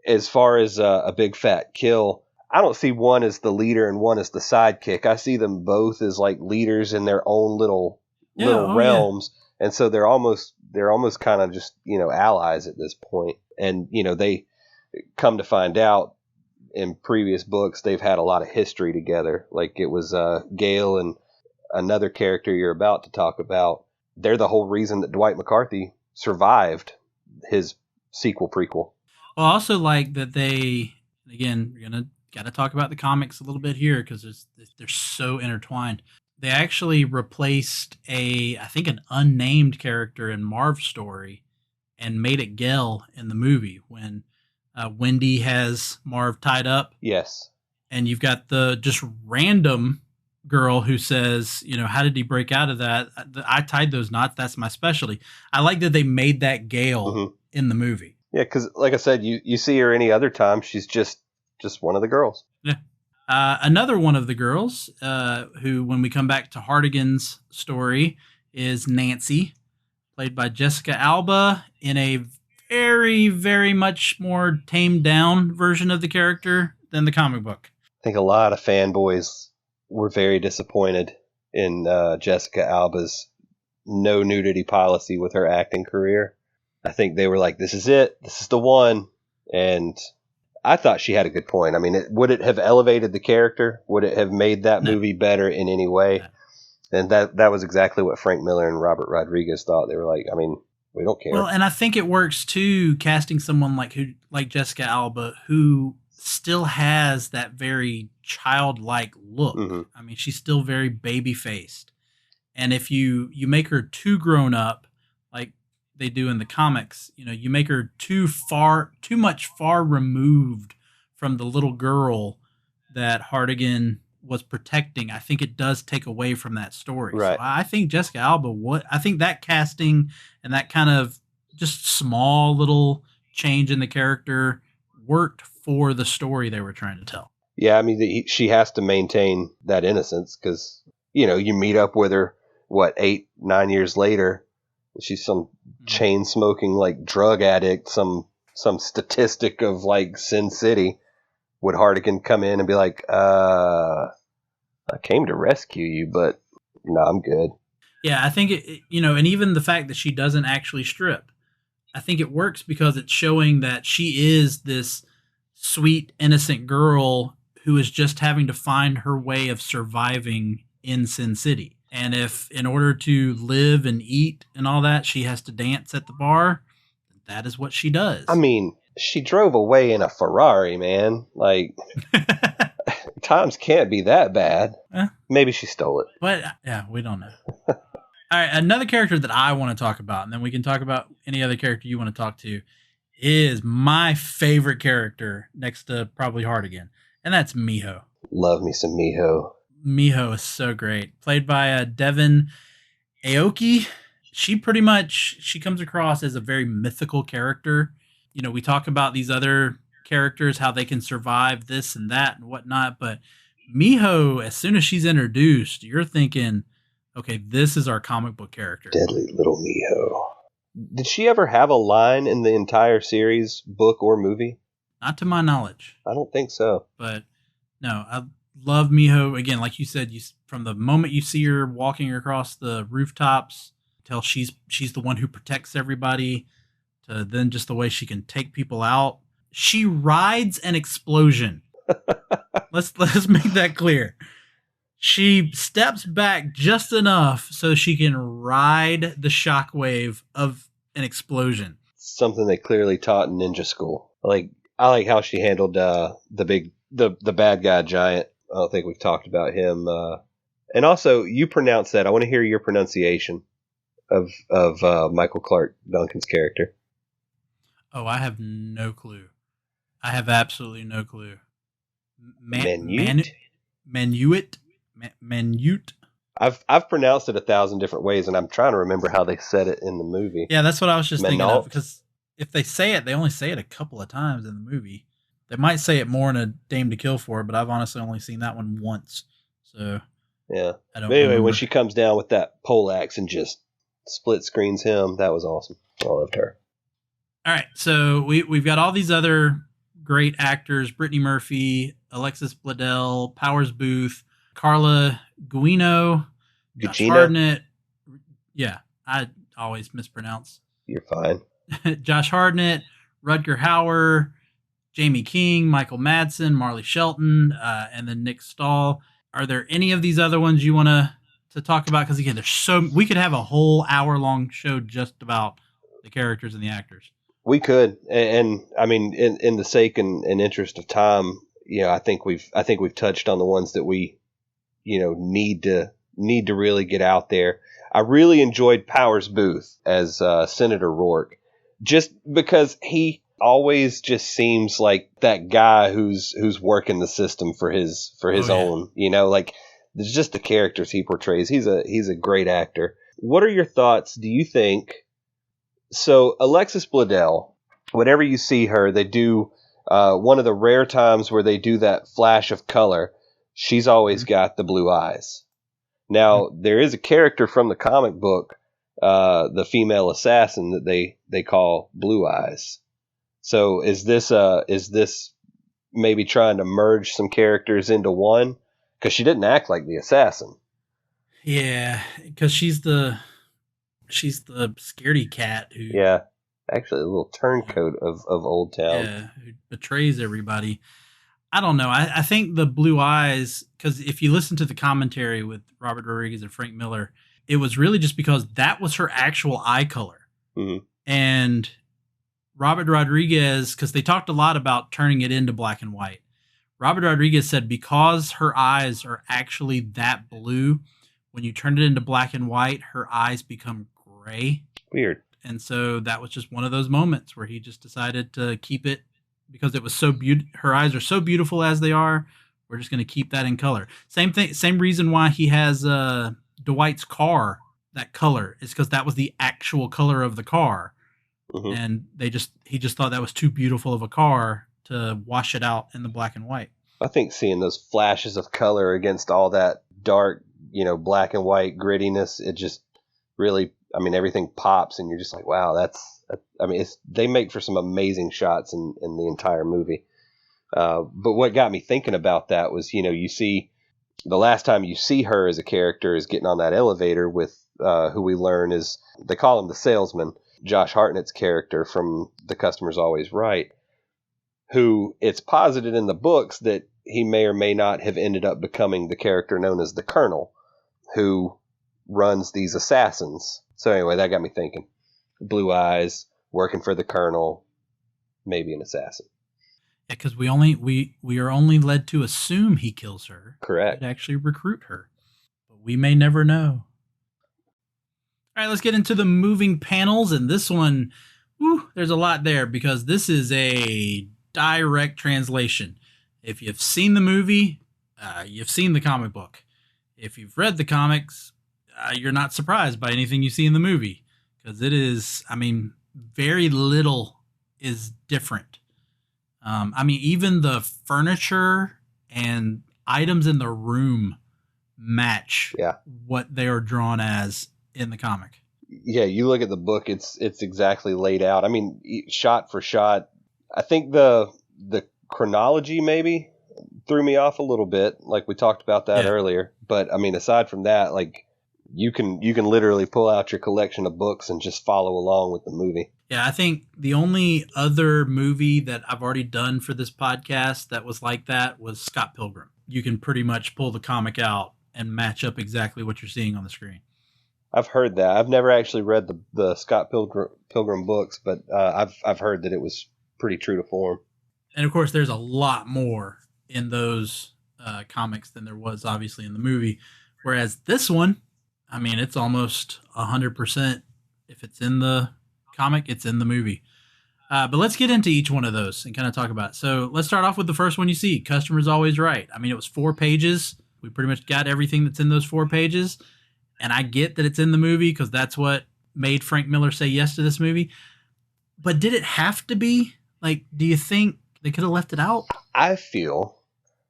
as far as a big fat kill, I don't see one as the leader and one as the sidekick. I see them both as like leaders in their own little realms. Yeah. And so they're almost kind of just, allies at this point. And, they come to find out in previous books, they've had a lot of history together. Like, it was Gail and another character you're about to talk about. They're the whole reason that Dwight McCarthy survived his sequel prequel. Well, I also like that they, again, we're got to talk about the comics a little bit here because they're so intertwined. They actually replaced I think an unnamed character in Marv's story and made it Gail in the movie when Wendy has Marv tied up. Yes. And you've got the just random girl who says, how did he break out of that? I tied those knots. That's my specialty. I like that they made that Gail in the movie. Yeah, because like I said, you see her any other time, she's just one of the girls. Yeah. Another one of the girls, who, when we come back to Hartigan's story, is Nancy, played by Jessica Alba, in a very, very much more tamed down version of the character than the comic book. I think a lot of fanboys were very disappointed in Jessica Alba's no nudity policy with her acting career. I think they were like, this is it. This is the one. And I thought she had a good point. I mean, would it have elevated the character? Would it have made that movie better in any way? No. And that was exactly what Frank Miller and Robert Rodriguez thought. They were like, I mean, we don't care. Well, and I think it works too, casting someone like Jessica Alba, who still has that very childlike look. Hmm. I mean, she's still very baby faced. And if you make her too grown up, like they do in the comics, you make her too much far removed from the little girl that Hardigan was protecting. I think it does take away from that story. So Right. I think Jessica Alba, I think that casting and that kind of just small little change in the character worked for the story they were trying to tell. Yeah, I mean, she has to maintain that innocence because, you meet up with her, 8, 9 years later. She's some chain smoking, like, drug addict, some statistic of, like, Sin City. Would Hardigan come in and be like, I came to rescue you, but no, I'm good. Yeah, I think and even the fact that she doesn't actually strip, I think it works because it's showing that she is this sweet, innocent girl who is just having to find her way of surviving in Sin City. And if, in order to live and eat and all that, she has to dance at the bar, that is what she does. I mean, she drove away in a Ferrari, man. Like, times can't be that bad. Maybe she stole it. But, yeah, we don't know. All right, another character that I want to talk about, and then we can talk about any other character you want to talk to, is my favorite character next to probably Hardigan, and that's Miho. Love me some Miho. Miho is so great. Played by Devin Aoki. She comes across as a very mythical character. We talk about these other characters, how they can survive this and that and whatnot, but Miho, as soon as she's introduced, you're thinking, okay, this is our comic book character. Deadly little Miho. Did she ever have a line in the entire series, book or movie? Not to my knowledge. I don't think so. But no, I love Miho. Again, like you said, from the moment you see her walking across the rooftops till she's the one who protects everybody, to then just the way she can take people out. She rides an explosion. Let's make that clear. She steps back just enough so she can ride the shockwave of an explosion. Something they clearly taught in ninja school. I like how she handled the bad guy giant. I don't think we've talked about him. And also, you pronounce that. I want to hear your pronunciation of Michael Clark Duncan's character. Oh, I have no clue. I have absolutely no clue. Manute? Manute. I've pronounced it 1,000 different ways, and I'm trying to remember how they said it in the movie. Yeah, that's what I was just thinking of, because if they say it, they only say it a couple of times in the movie. They might say it more in A Dame to Kill For, but I've honestly only seen that one once. So yeah. I don't But anyway, remember. when she comes down with that pole axe and just split screens him, that was awesome. I loved her. All right, so we've got all these other great actors: Brittany Murphy, Alexis Bledel, Powers Booth, Carla Gugino, Josh Hartnett. Yeah, I always mispronounce. You're fine. Josh Hartnett, Rutger Hauer, Jamie King, Michael Madsen, Marley Shelton, and then Nick Stahl. Are there any of these other ones you want to talk about? Because again, we could have a whole hour-long show just about the characters and the actors. We could, and I mean, in the sake and interest of time, I think we've touched on the ones that we, need to really get out there. I really enjoyed Powers Booth as Senator Rourke, just because he always just seems like that guy who's working the system for his own. Like there's just the characters he portrays. He's a great actor. What are your thoughts? Do you think? So Alexis Bledel, whenever you see her, they do one of the rare times where they do that flash of color. She's always got the blue eyes. Now, there is a character from the comic book, the female assassin, that they call Blue Eyes. So is this maybe trying to merge some characters into one? Because she didn't act like the assassin. Yeah, because she's the scaredy cat who... Yeah, actually a little turncoat of Old Town. Yeah, who betrays everybody. I don't know. I think the blue eyes, because if you listen to the commentary with Robert Rodriguez and Frank Miller, it was really just because that was her actual eye color. Mm-hmm. And Robert Rodriguez, because they talked a lot about turning it into black and white. Robert Rodriguez said because her eyes are actually that blue, when you turn it into black and white, her eyes become gray. Weird. And so that was just one of those moments where he just decided to keep it because it was so beautiful. Her eyes are so beautiful as they are. We're just going to keep that in color. Same thing. Same reason why he has Dwight's car that color is because that was the actual color of the car, and he just thought that was too beautiful of a car to wash it out in the black and white. I think seeing those flashes of color against all that dark, black and white grittiness, it just really, everything pops, and you're just like, wow, they make for some amazing shots in the entire movie. But what got me thinking about that was, you see, the last time you see her as a character is getting on that elevator with who we learn is, they call him the salesman, Josh Hartnett's character from The Customer's Always Right, who it's posited in the books that he may or may not have ended up becoming the character known as the Colonel, who runs these assassins. So anyway, that got me thinking. Blue eyes, working for the Colonel, maybe an assassin. Yeah, because we are only led to assume he kills her. Correct. To actually recruit her, but we may never know. All right, let's get into the moving panels, and this one, there's a lot there because this is a direct translation. If you've seen the movie, you've seen the comic book. If you've read the comics, you're not surprised by anything you see in the movie because it is, very little is different. Even the furniture and items in the room match what they are drawn as in the comic. Yeah, you look at the book, it's exactly laid out. Shot for shot. I think the chronology maybe threw me off a little bit, like we talked about that earlier. But aside from that, like you can literally pull out your collection of books and just follow along with the movie. Yeah, I think the only other movie that I've already done for this podcast that was like that was Scott Pilgrim. You can pretty much pull the comic out and match up exactly what you're seeing on the screen. I've heard that. I've never actually read the Scott Pilgrim books, but I've heard that it was pretty true to form. And of course, there's a lot more in those comics than there was obviously in the movie. Whereas this one, it's almost 100%. If it's in the comic, it's in the movie. But let's get into each one of those and kind of talk about it. So let's start off with the first one you see, Customer's Always Right. It was 4 pages. We pretty much got everything that's in those 4 pages. And I get that it's in the movie because that's what made Frank Miller say yes to this movie. But did it have to be? Like, do you think they could have left it out? I feel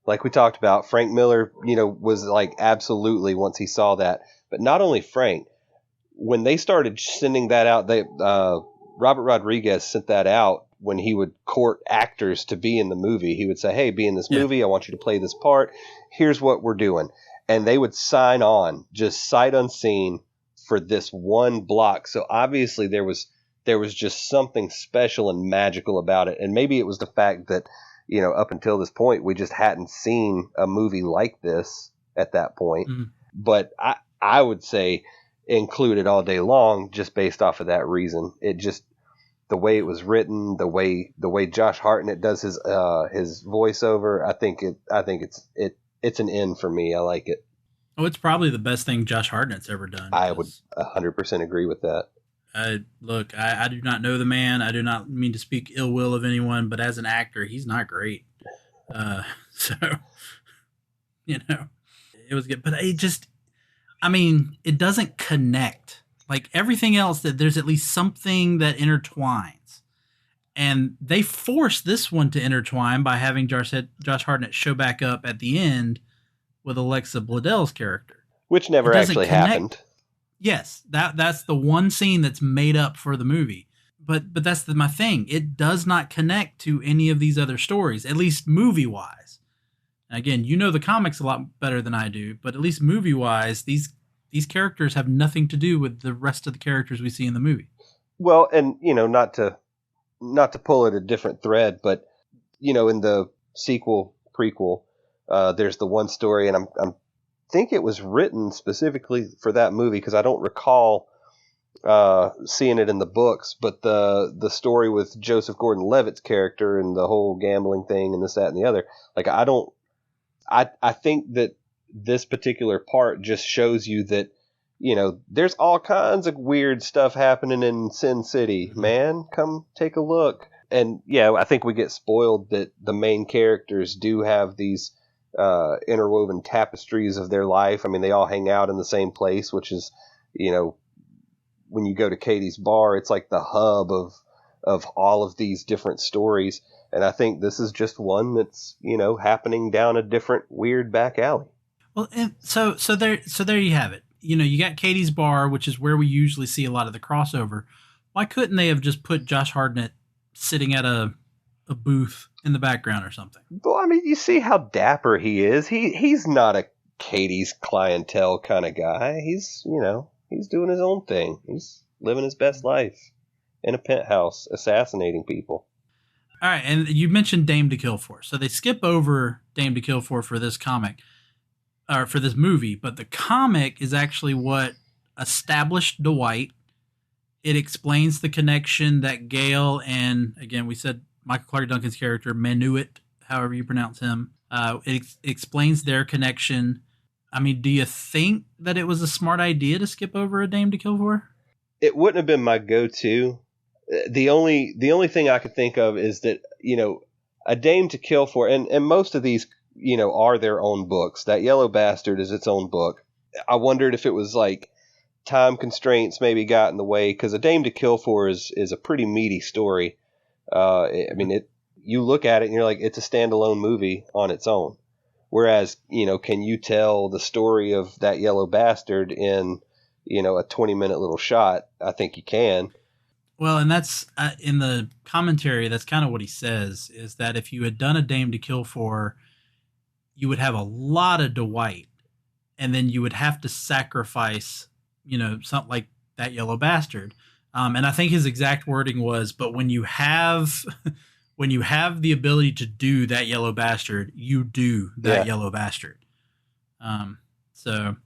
like we talked about, Frank Miller, was like absolutely once he saw that. But not only Frank, when they started sending that out, Robert Rodriguez sent that out when he would court actors to be in the movie. He would say, hey, be in this movie. I want you to play this part. Here's what we're doing. And they would sign on just sight unseen for this one block. So obviously there was just something special and magical about it. And maybe it was the fact that, up until this point, we just hadn't seen a movie like this at that point. Mm-hmm. But I would say include it all day long just based off of that reason. It just, the way it was written, the way Josh Hartnett does his voiceover, I think it's an in for me. I like it. Oh, it's probably the best thing Josh Hartnett's ever done. I would 100% agree with that. I do not know the man. I do not mean to speak ill will of anyone, but as an actor, he's not great. So, it was good. But it just, it doesn't connect. Like everything else, that there's at least something that intertwines. And they forced this one to intertwine by having Josh Hartnett show back up at the end with Alexa Bledell's character. Which never actually happened. Yes, that's the one scene that's made up for the movie. But that's my thing. It does not connect to any of these other stories, at least movie-wise. Again, the comics a lot better than I do, but at least movie-wise, these characters have nothing to do with the rest of the characters we see in the movie. Well, and not to pull at a different thread, but in the prequel, there's the one story, and I think it was written specifically for that movie because I don't recall seeing it in the books, but the story with Joseph Gordon-Levitt's character and the whole gambling thing and this, that, and the other, like I think that this particular part just shows you that, there's all kinds of weird stuff happening in Sin City, man. Come take a look. And yeah, I think we get spoiled that the main characters do have these interwoven tapestries of their life. I mean, they all hang out in the same place, which is, when you go to Katie's bar, it's like the hub of all of these different stories. And I think this is just one that's, happening down a different weird back alley. Well, and so there you have it. You got Katie's bar, which is where we usually see a lot of the crossover. Why couldn't they have just put Josh Hartnett sitting at a booth in the background or something? Well, I mean, you see how dapper he is. He's not a Katie's clientele kind of guy. He's doing his own thing. He's living his best life in a penthouse, assassinating people. All right, and you mentioned Dame to Kill For. So they skip over Dame to Kill For this comic, or for this movie, but the comic is actually what established Dwight. It explains the connection that Gale and, again, we said Michael Clark Duncan's character, Manuit, however you pronounce him, it explains their connection. I mean, do you think that it was a smart idea to skip over a Dame to Kill For? It wouldn't have been my go-to. The only thing I could think of is that, a Dame to Kill For, and most of these, are their own books. That Yellow Bastard is its own book. I wondered if it was like time constraints maybe got in the way, because A Dame to Kill For is a pretty meaty story. I mean, you look at it and you're like, it's a standalone movie on its own. Whereas, can you tell the story of That Yellow Bastard in, a 20-minute little shot? I think you can. Well, and that's in the commentary, that's kind of what he says, is that if you had done A Dame to Kill For, you would have a lot of Dwight, and then you would have to sacrifice, something like That Yellow Bastard. And I think his exact wording was, but when you have the ability to do That Yellow Bastard, you do That Yellow Bastard. So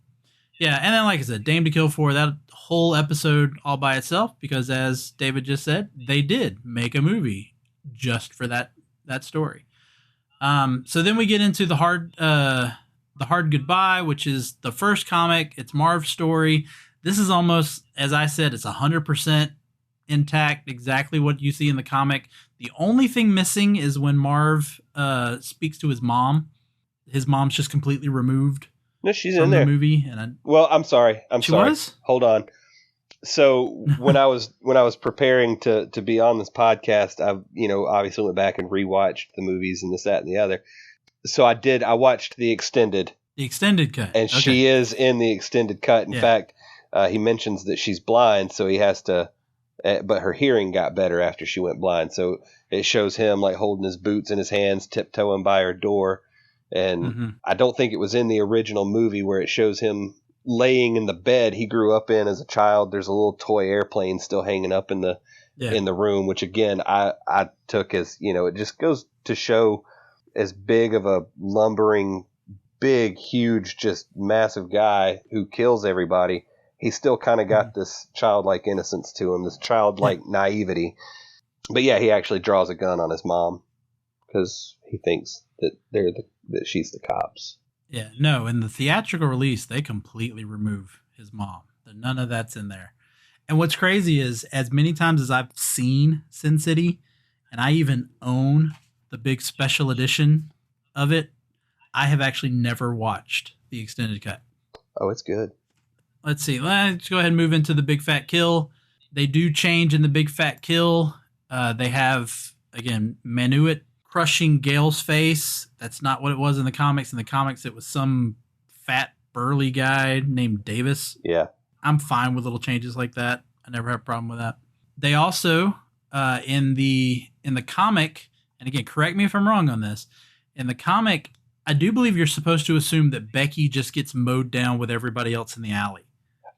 yeah, and then like I said, Dame to Kill For, that whole episode all by itself, because as David just said, they did make a movie just for that story. So then we get into the hard goodbye, which is the first comic. It's Marv's story. This is almost, as I said, it's 100% intact, exactly what you see in the comic. The only thing missing is when Marv speaks to his mom. His mom's just completely removed. No, she's from in there. The movie. I'm sorry. She was? Hold on. So when I was preparing to be on this podcast, I obviously went back and rewatched the movies and this, that, and the other. So I watched the extended cut, and okay. She is in the extended cut. In fact, he mentions that she's blind, so he has to. But her hearing got better after she went blind. So it shows him like holding his boots in his hands, tiptoeing by her door. And I don't think it was in the original movie where it shows him laying in the bed he grew up in as a child. There's a little toy airplane still hanging up in the room, which again I took as, it just goes to show, as big of a lumbering, big, huge, just massive guy who kills everybody, he still kind of got this childlike innocence to him, this childlike naivety. But yeah, he actually draws a gun on his mom because he thinks that that she's the cops. Yeah, no, in the theatrical release, they completely remove his mom. None of that's in there. And what's crazy is, as many times as I've seen Sin City, and I even own the big special edition of it, I have actually never watched the extended cut. Oh, it's good. Let's see. Let's go ahead and move into the Big Fat Kill. They do change in the Big Fat Kill. They have, again, Manuit crushing Gale's face. That's not what it was in the comics. In the comics, it was some fat, burly guy named Davis. Yeah. I'm fine with little changes like that. I never have a problem with that. They also, in the comic, and again, correct me if I'm wrong on this, in the comic, I do believe you're supposed to assume that Becky just gets mowed down with everybody else in the alley.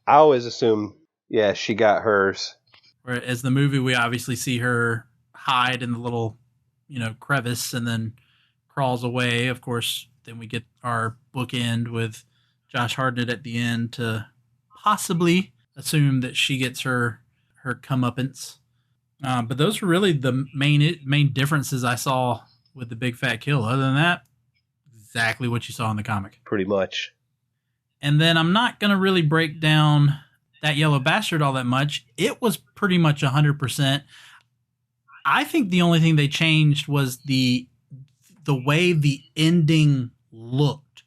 I always assume, yeah, she got hers. Whereas the movie, we obviously see her hide in the little, crevice and then crawls away. Of course, then we get our bookend with Josh Hartnett at the end to possibly assume that she gets her comeuppance. But those were really the main differences I saw with the big fat kill. Other than that, exactly what you saw in the comic. Pretty much. And then I'm not going to really break down That Yellow Bastard all that much. It was pretty much 100%. I think the only thing they changed was the way the ending looked.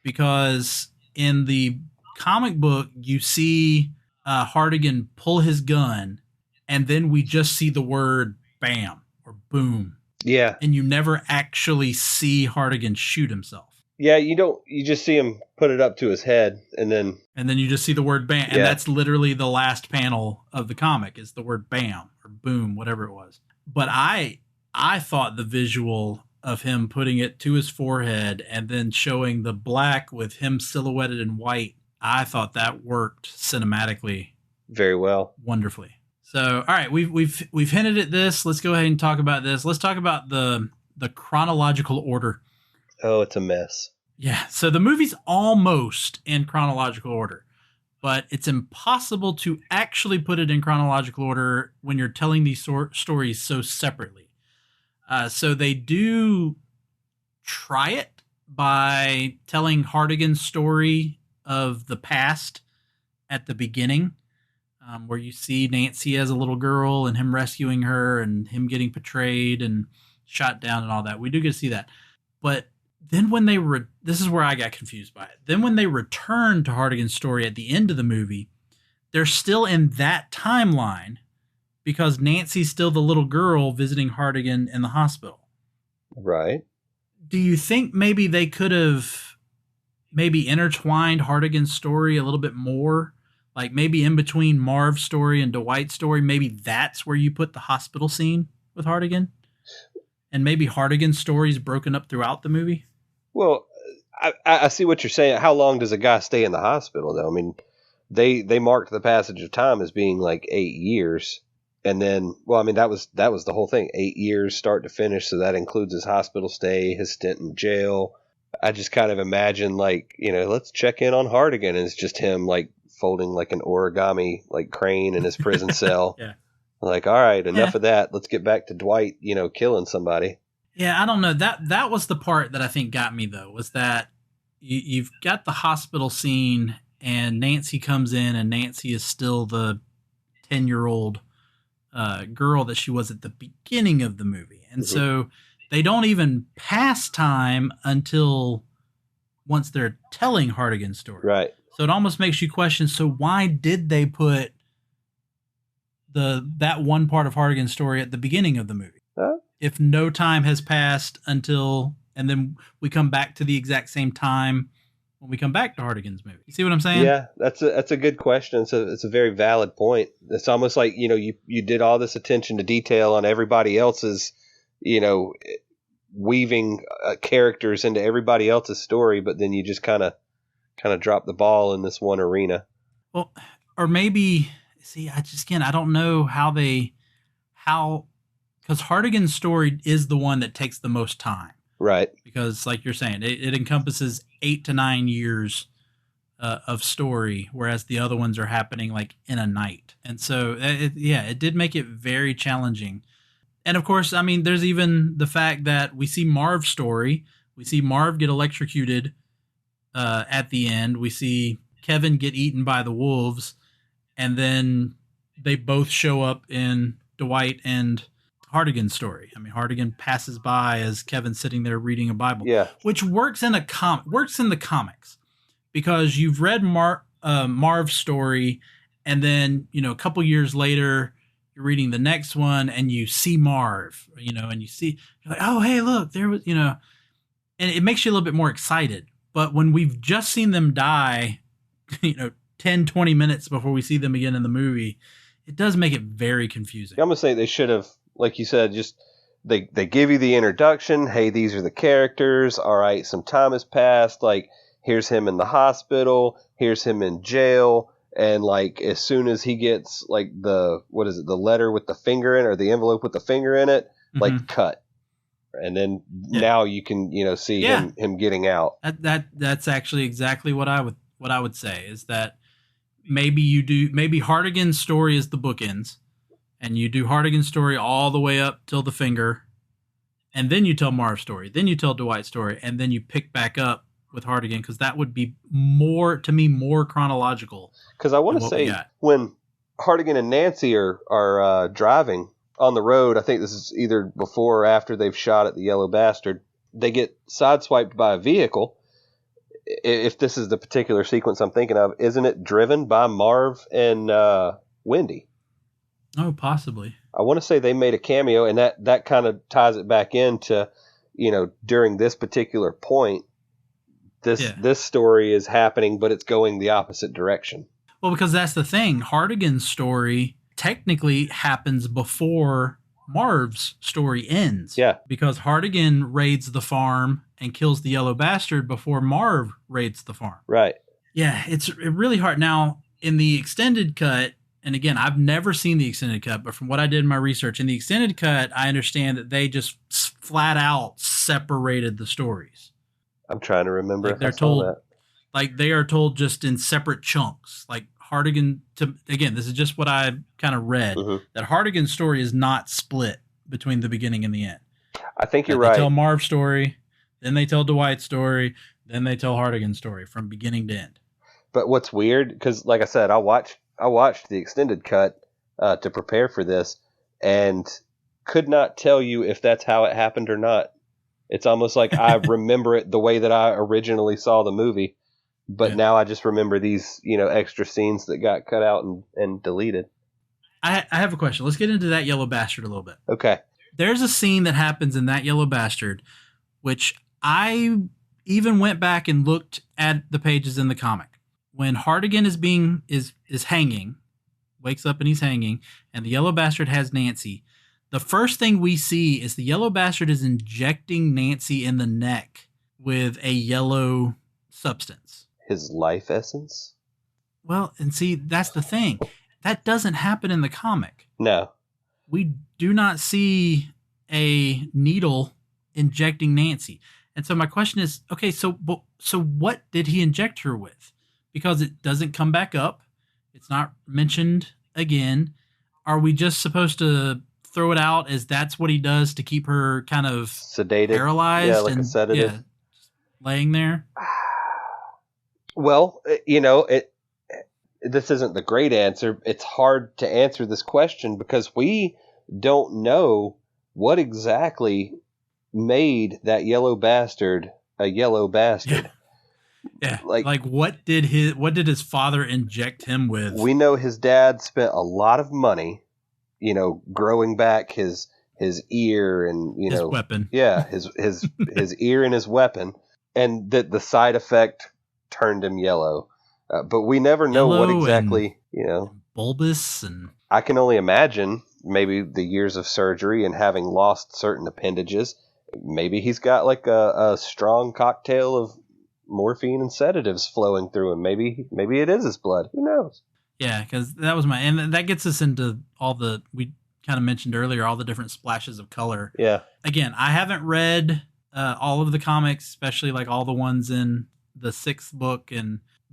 Because in the comic book, you see Hartigan pull his gun, and then we just see the word bam or boom. Yeah. And you never actually see Hartigan shoot himself. Yeah, you just see him put it up to his head, and then you just see the word bam. And that's literally the last panel of the comic is the word bam or boom, whatever it was. But I thought the visual of him putting it to his forehead and then showing the black with him silhouetted in white, I thought that worked cinematically very well, wonderfully. So, all right, we've hinted at this. Let's go ahead and talk about this. Let's talk about the chronological order. Oh, it's a mess. Yeah, so the movie's almost in chronological order, but it's impossible to actually put it in chronological order when you're telling these stories so separately. So they do try it by telling Hartigan's story of the past at the beginning, where you see Nancy as a little girl and him rescuing her and him getting betrayed and shot down and all that. We do get to see that. But then when this is where I got confused by it. Then when they return to Hartigan's story at the end of the movie, they're still in that timeline because Nancy's still the little girl visiting Hartigan in the hospital. Right. Do you think maybe they could have intertwined Hartigan's story a little bit more? Like maybe in between Marv's story and Dwight's story, maybe that's where you put the hospital scene with Hartigan? And maybe Hartigan's story is broken up throughout the movie? Well, I see what you're saying. How long does a guy stay in the hospital, though? I mean, they marked the passage of time as being like 8 years. And then, well, I mean, that was the whole thing. 8 years, start to finish. So that includes his hospital stay, his stint in jail. I just kind of imagine, like, let's check in on Hartigan. And it's just him, like, folding like an origami, like, crane in his prison cell. Yeah. Like, all right, enough of that. Let's get back to Dwight, killing somebody. Yeah, I don't know. That was the part that I think got me, though, was that you've got the hospital scene and Nancy comes in and Nancy is still the 10-year-old girl that she was at the beginning of the movie. And so they don't even pass time until once they're telling Hartigan's story. Right. So it almost makes you question, so why did they put that one part of Hartigan's story at the beginning of the movie? If no time has passed until, and then we come back to the exact same time when we come back to Hartigan's movie. You see what I'm saying? Yeah, that's a good question. It's a very valid point. It's almost like, you did all this attention to detail on everybody else's, weaving characters into everybody else's story, but then you just kind of drop the ball in this one arena. Well, or maybe, see, I don't know because Hartigan's story is the one that takes the most time. Right. Because like you're saying, it encompasses 8 to 9 years of story, whereas the other ones are happening like in a night. And so, it did make it very challenging. And of course, I mean, there's even the fact that we see Marv's story. We see Marv get electrocuted at the end. We see Kevin get eaten by the wolves. And then they both show up in Dwight and Hartigan's story. I mean, Hartigan passes by as Kevin's sitting there reading a Bible. Yeah. Which works in the comics because you've read Marv's story, and then a couple years later you're reading the next one and you see Marv, and you're like, oh hey, look, there was, and it makes you a little bit more excited. But when we've just seen them die, 10, 20 minutes before we see them again in the movie, it does make it very confusing. I'm gonna say they should have, like you said, just they give you the introduction. Hey, these are the characters. All right, some time has passed. Like, here's him in the hospital. Here's him in jail. And like, as soon as he gets like the letter with the finger in it, or the envelope with the finger in it, like cut. And then now you can see him getting out. That's actually exactly what I would say is that maybe Hardigan's story is the bookends, and you do Hardigan's story all the way up till the finger, and then you tell Marv's story, then you tell Dwight's story, and then you pick back up with Hardigan, because that would be more chronological. Because I want to say when Hardigan and Nancy are driving on the road, I think this is either before or after they've shot at the Yellow Bastard, they get sideswiped by a vehicle. If this is the particular sequence I'm thinking of, isn't it driven by Marv and Wendy? Oh, possibly. I want to say they made a cameo, and that kind of ties it back into, during this particular point, this story is happening, but it's going the opposite direction. Well, because that's the thing. Hardigan's story technically happens before Marv's story ends. Yeah. Because Hardigan raids the farm and kills the Yellow Bastard before Marv raids the farm. Right. Yeah, it's really hard. Now, in the extended cut, and again, I've never seen the extended cut, but from what I did in my research, in the extended cut, I understand that they just flat out separated the stories. I'm trying to remember. Like they're told, like they are told just in separate chunks. Like Hardigan, again, this is just what I kind of read, that Hardigan's story is not split between the beginning and the end. I think you're right. They tell Marv's story, then they tell Dwight's story, then they tell Hardigan's story from beginning to end. But what's weird, because like I said, I watched the extended cut to prepare for this, and could not tell you if that's how it happened or not. It's almost like I remember it the way that I originally saw the movie, but now I just remember these, extra scenes that got cut out and deleted. I have a question. Let's get into that Yellow Bastard a little bit. Okay. There's a scene that happens in that Yellow Bastard, which I even went back and looked at the pages in the comic. When Hardigan is hanging, wakes up and he's hanging, and the Yellow Bastard has Nancy, the first thing we see is the Yellow Bastard is injecting Nancy in the neck with a yellow substance. His life essence? Well, and see, that's the thing. That doesn't happen in the comic. No. We do not see a needle injecting Nancy. And so my question is, okay, so what did he inject her with? Because it doesn't come back up. It's not mentioned again. Are we just supposed to throw it out as that's what he does to keep her kind of sedated, paralyzed, like a sedative, just laying there? Well, this isn't the great answer. It's hard to answer this question because we don't know what exactly made that Yellow Bastard a Yellow Bastard. Yeah. Like what did his father inject him with? We know his dad spent a lot of money, growing back his ear and his weapon. Yeah, his ear and his weapon, and that the side effect turned him yellow. But we never know what exactly, bulbous, and I can only imagine maybe the years of surgery and having lost certain appendages. Maybe he's got like a strong cocktail of morphine and sedatives flowing through him. Maybe it is his blood. Who knows? Yeah, because that was and that gets us into we kind of mentioned earlier, all the different splashes of color. Yeah. Again, I haven't read all of the comics, especially like all the ones in the 6th book,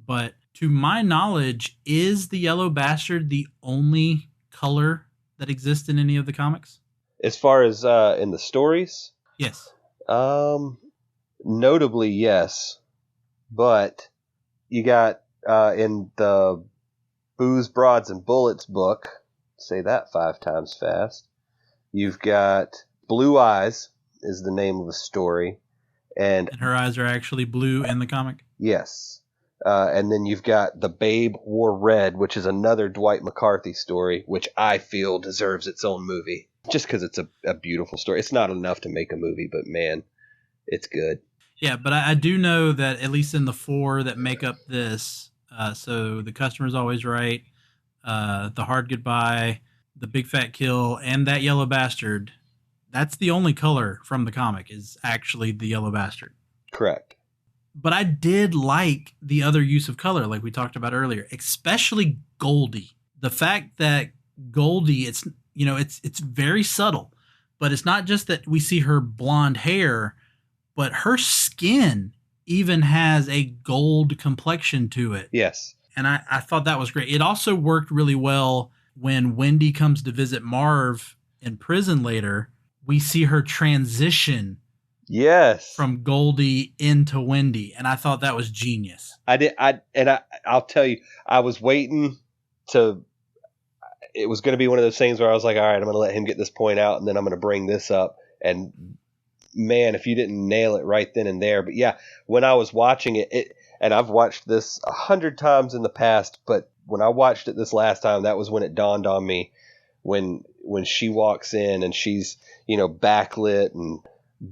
but to my knowledge, is the Yellow Bastard the only color that exists in any of the comics? As far as in the stories? Yes. Notably, yes. But you got in the Booze, Broads, and Bullets book, say that 5 times fast, you've got Blue Eyes is the name of the story. And her eyes are actually blue in the comic? Yes. And then you've got The Babe Wore Red, which is another Dwight McCarthy story, which I feel deserves its own movie. Just because it's a beautiful story. It's not enough to make a movie, but man, it's good. Yeah, but I do know that at least in the 4 that make up this, so The Customer's Always Right, The Hard Goodbye, The Big Fat Kill, and that Yellow Bastard, that's the only color from the comic is actually the Yellow Bastard. Correct. But I did like the other use of color, like we talked about earlier, especially Goldie. The fact that Goldie, it's very subtle, but it's not just that we see her blonde hair, but her skin even has a gold complexion to it. Yes. And I thought that was great. It also worked really well when Wendy comes to visit Marv in prison later. We see her transition Yes. from Goldie into Wendy, and I thought that was genius. I'll tell you, I was waiting to. It was going to be one of those things where I was like, all right, I'm going to let him get this point out, and then I'm going to bring this up. And man, if you didn't nail it right then and there, but yeah, when I was watching it, and I've watched this 100 times in the past, but when I watched it this last time, that was when it dawned on me when she walks in and she's, backlit and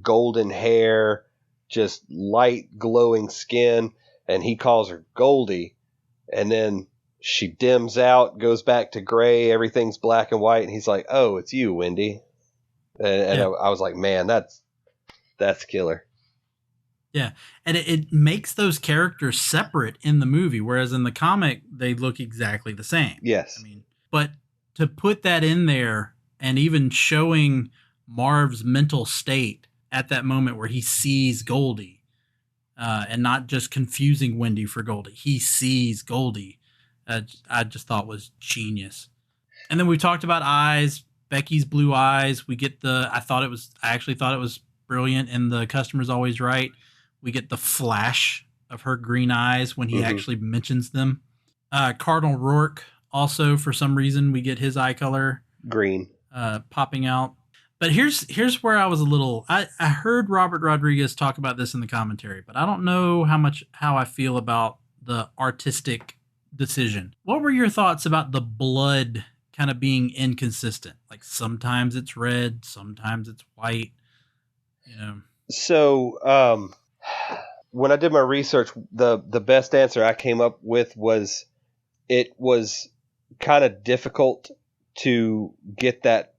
golden hair, just light glowing skin, and he calls her Goldie, and then she dims out, goes back to gray, everything's black and white, and he's like, "Oh, it's you, Wendy." And yeah. I was like, man, that's killer. Yeah, and it makes those characters separate in the movie, whereas in the comic they look exactly the same. Yes. I mean, but to put that in there and even showing Marv's mental state at that moment where he sees Goldie, and not just confusing Wendy for Goldie, he sees Goldie. I just thought was genius. And then we talked about eyes, Becky's blue eyes. We get I actually thought it was brilliant in The Customer's Always Right. We get the flash of her green eyes when he actually mentions them. Cardinal Rourke also, for some reason, we get his eye color green popping out. But here's where I was a little. I heard Robert Rodriguez talk about this in the commentary, but I don't know how I feel about the artistic decision. What were your thoughts about the blood kind of being inconsistent? Like sometimes it's red, sometimes it's white. So when I did my research, the best answer I came up with was it was kind of difficult to get that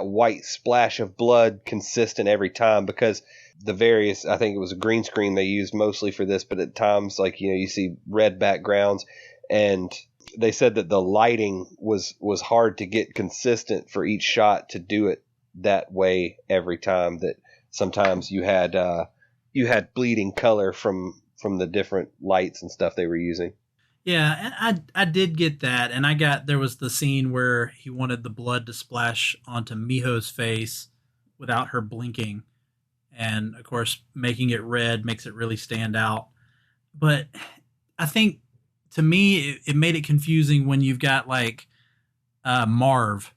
white splash of blood consistent every time, because the various, I think it was a green screen they used mostly for this, but at times, like, you see red backgrounds, and they said that the lighting was hard to get consistent for each shot to do it that way every time, that sometimes you had bleeding color from the different lights and stuff they were using. Yeah, and I did get that, and there was the scene where he wanted the blood to splash onto Miho's face without her blinking, and of course making it red makes it really stand out. But I think to me it made it confusing when you've got like Marv,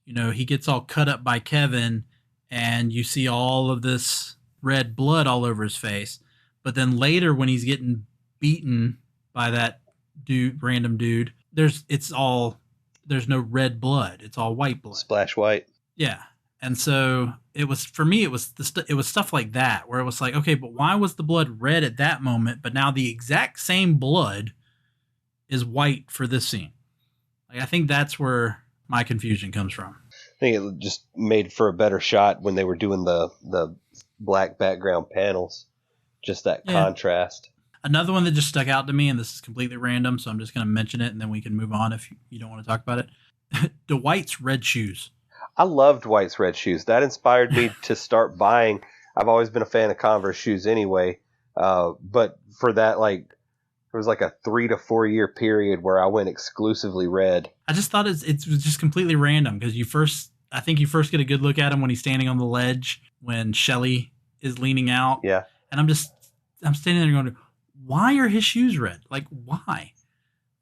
he gets all cut up by Kevin, and you see all of this red blood all over his face, but then later when he's getting beaten by that random dude, there's no red blood, it's all white blood, splash white. Yeah. And so it was, for me, it was stuff like that where it was like, okay, but why was the blood red at that moment, but now the exact same blood is white for this scene? Like, I think that's where my confusion comes from. I think it just made for a better shot when they were doing the black background panels, just that contrast. Another one that just stuck out to me, and this is completely random, so I'm just going to mention it, and then we can move on if you don't want to talk about it. Dwight's red shoes. I loved Dwight's red shoes. That inspired me to start buying. I've always been a fan of Converse shoes anyway, but for that, like, there was like a 3 to 4 year period where I went exclusively red. I just thought it was just completely random, because I think you first get a good look at him when he's standing on the ledge when Shelley is leaning out. Yeah. And I'm standing there going, why are his shoes red? Like, why?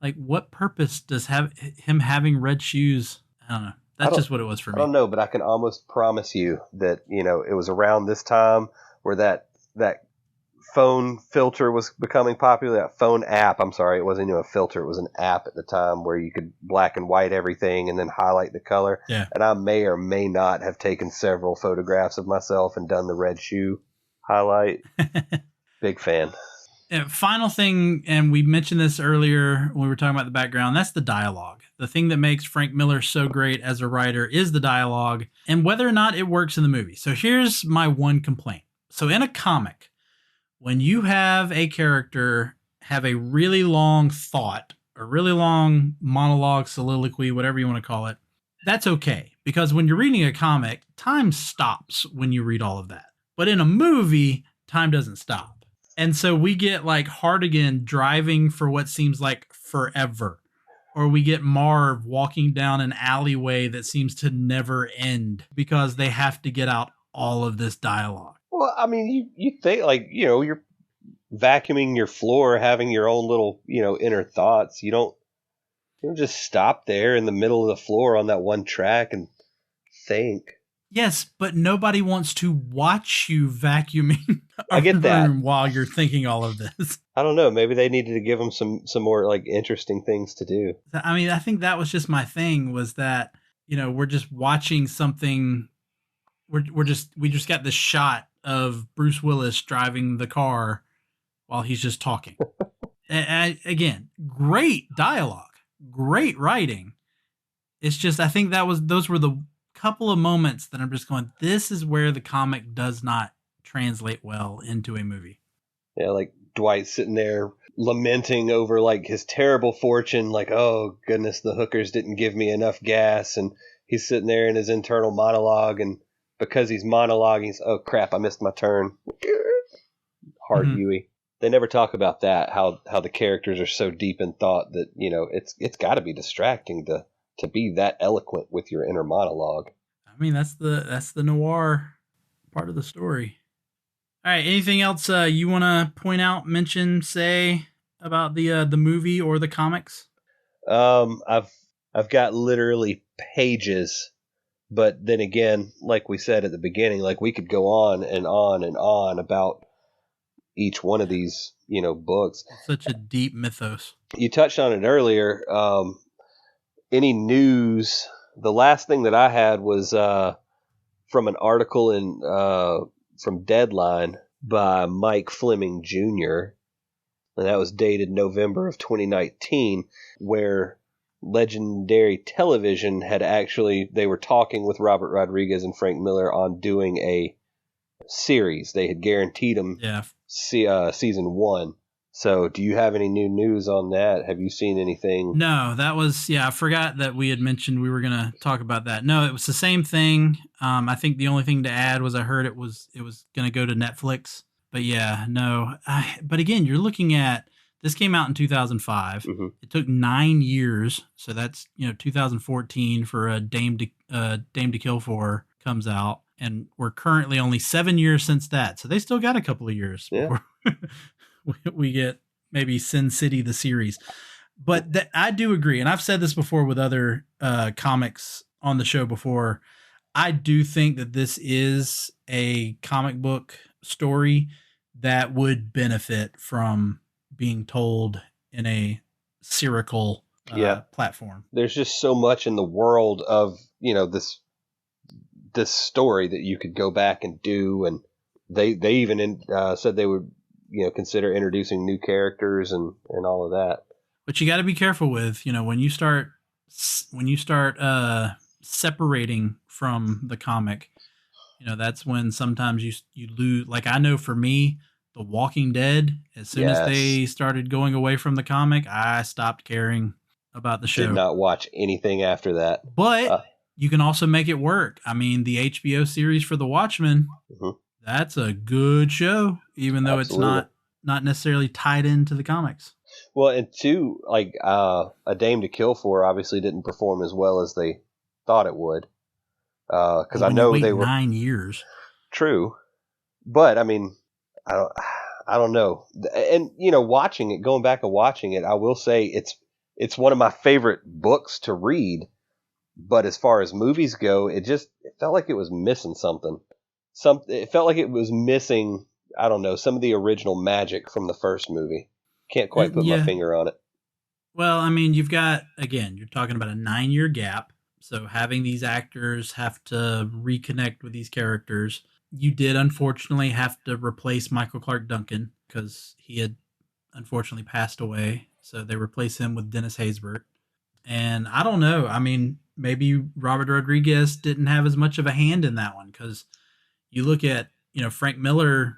Like, what purpose does him having red shoes? I don't know. That's just what it was for me. I don't know, but I can almost promise you that, it was around this time where that phone filter was becoming popular, that phone app. I'm sorry, it wasn't even a filter. It was an app at the time where you could black and white everything and then highlight the color. Yeah. And I may or may not have taken several photographs of myself and done the red shoe highlight. Big fan. And final thing, and we mentioned this earlier when we were talking about the background, that's the dialogue. The thing that makes Frank Miller so great as a writer is the dialogue, and whether or not it works in the movie. So here's my one complaint. So in a comic, when you have a character have a really long thought, a really long monologue, soliloquy, whatever you want to call it, that's okay. Because when you're reading a comic, time stops when you read all of that. But in a movie, time doesn't stop. And so we get like Hardigan driving for what seems like forever. Or we get Marv walking down an alleyway that seems to never end because they have to get out all of this dialogue. Well, I mean, you think like, you're vacuuming your floor, having your own little, inner thoughts. You don't just stop there in the middle of the floor on that one track and think. Yes, but nobody wants to watch you vacuuming I a get that. room while you're thinking all of this. I don't know. Maybe they needed to give them some more like interesting things to do. I mean, I think that was just my thing was that, we're just watching something. We just got this shot of Bruce Willis driving the car while he's just talking. And again, great dialogue, great writing. It's just, I think those were the couple of moments that I'm just going, this is where the comic does not translate well into a movie. Yeah, like Dwight sitting there lamenting over like his terrible fortune, like, oh goodness, the hookers didn't give me enough gas, and he's sitting there in his internal monologue, and because he's monologuing, he's, oh crap, I missed my turn. Hard Huey. They never talk about that, how the characters are so deep in thought that, it's got to be distracting to be that eloquent with your inner monologue. I mean, that's the noir part of the story. All right, anything else you want to point out, mention, say about the movie or the comics? I've got literally pages, but then again, like we said at the beginning, like we could go on and on and on about each one of these, books. It's such a deep mythos. You touched on it earlier. Any news? The last thing that I had was from an article from Deadline by Mike Fleming Jr., and that was dated November of 2019, where Legendary Television they were talking with Robert Rodriguez and Frank Miller on doing a series. They had guaranteed them season 1. So do you have any new news on that? Have you seen anything? No, that was, I forgot that we had mentioned we were going to talk about that. No, it was the same thing. I think the only thing to add was I heard it was going to go to Netflix. But yeah, no. But again, you're looking at, this came out in 2005. Mm-hmm. It took 9 years. So that's, 2014 for a Dame to Kill For comes out. And we're currently only 7 years since that. So they still got a couple of years before we get maybe Sin City, the series. But I do agree. And I've said this before with other comics on the show before. I do think that this is a comic book story that would benefit from being told in a spherical platform. There's just so much in the world of, this story that you could go back and do. And they even said they would, consider introducing new characters and all of that. But you got to be careful with, when you start separating from the comic, that's when sometimes you lose. Like, I know for me, The Walking Dead, as soon as they started going away from the comic, I stopped caring about the show. Did not watch anything after that. But you can also make it work. I mean, the HBO series for The Watchmen, that's a good show, even though it's not necessarily tied into the comics. Well, and two, like A Dame to Kill For obviously didn't perform as well as they thought it would. Because I know they were 9 years. True, but I mean, I don't know. And going back and watching it, I will say it's one of my favorite books to read. But as far as movies go, it felt like it was missing something. It felt like it was missing, I don't know, some of the original magic from the first movie. Can't quite put my finger on it. Well, I mean, you're talking about a 9-year gap. So having these actors have to reconnect with these characters, you did unfortunately have to replace Michael Clark Duncan because he had unfortunately passed away. So they replaced him with Dennis Haysbert. And I don't know. I mean, maybe Robert Rodriguez didn't have as much of a hand in that one because you look at, Frank Miller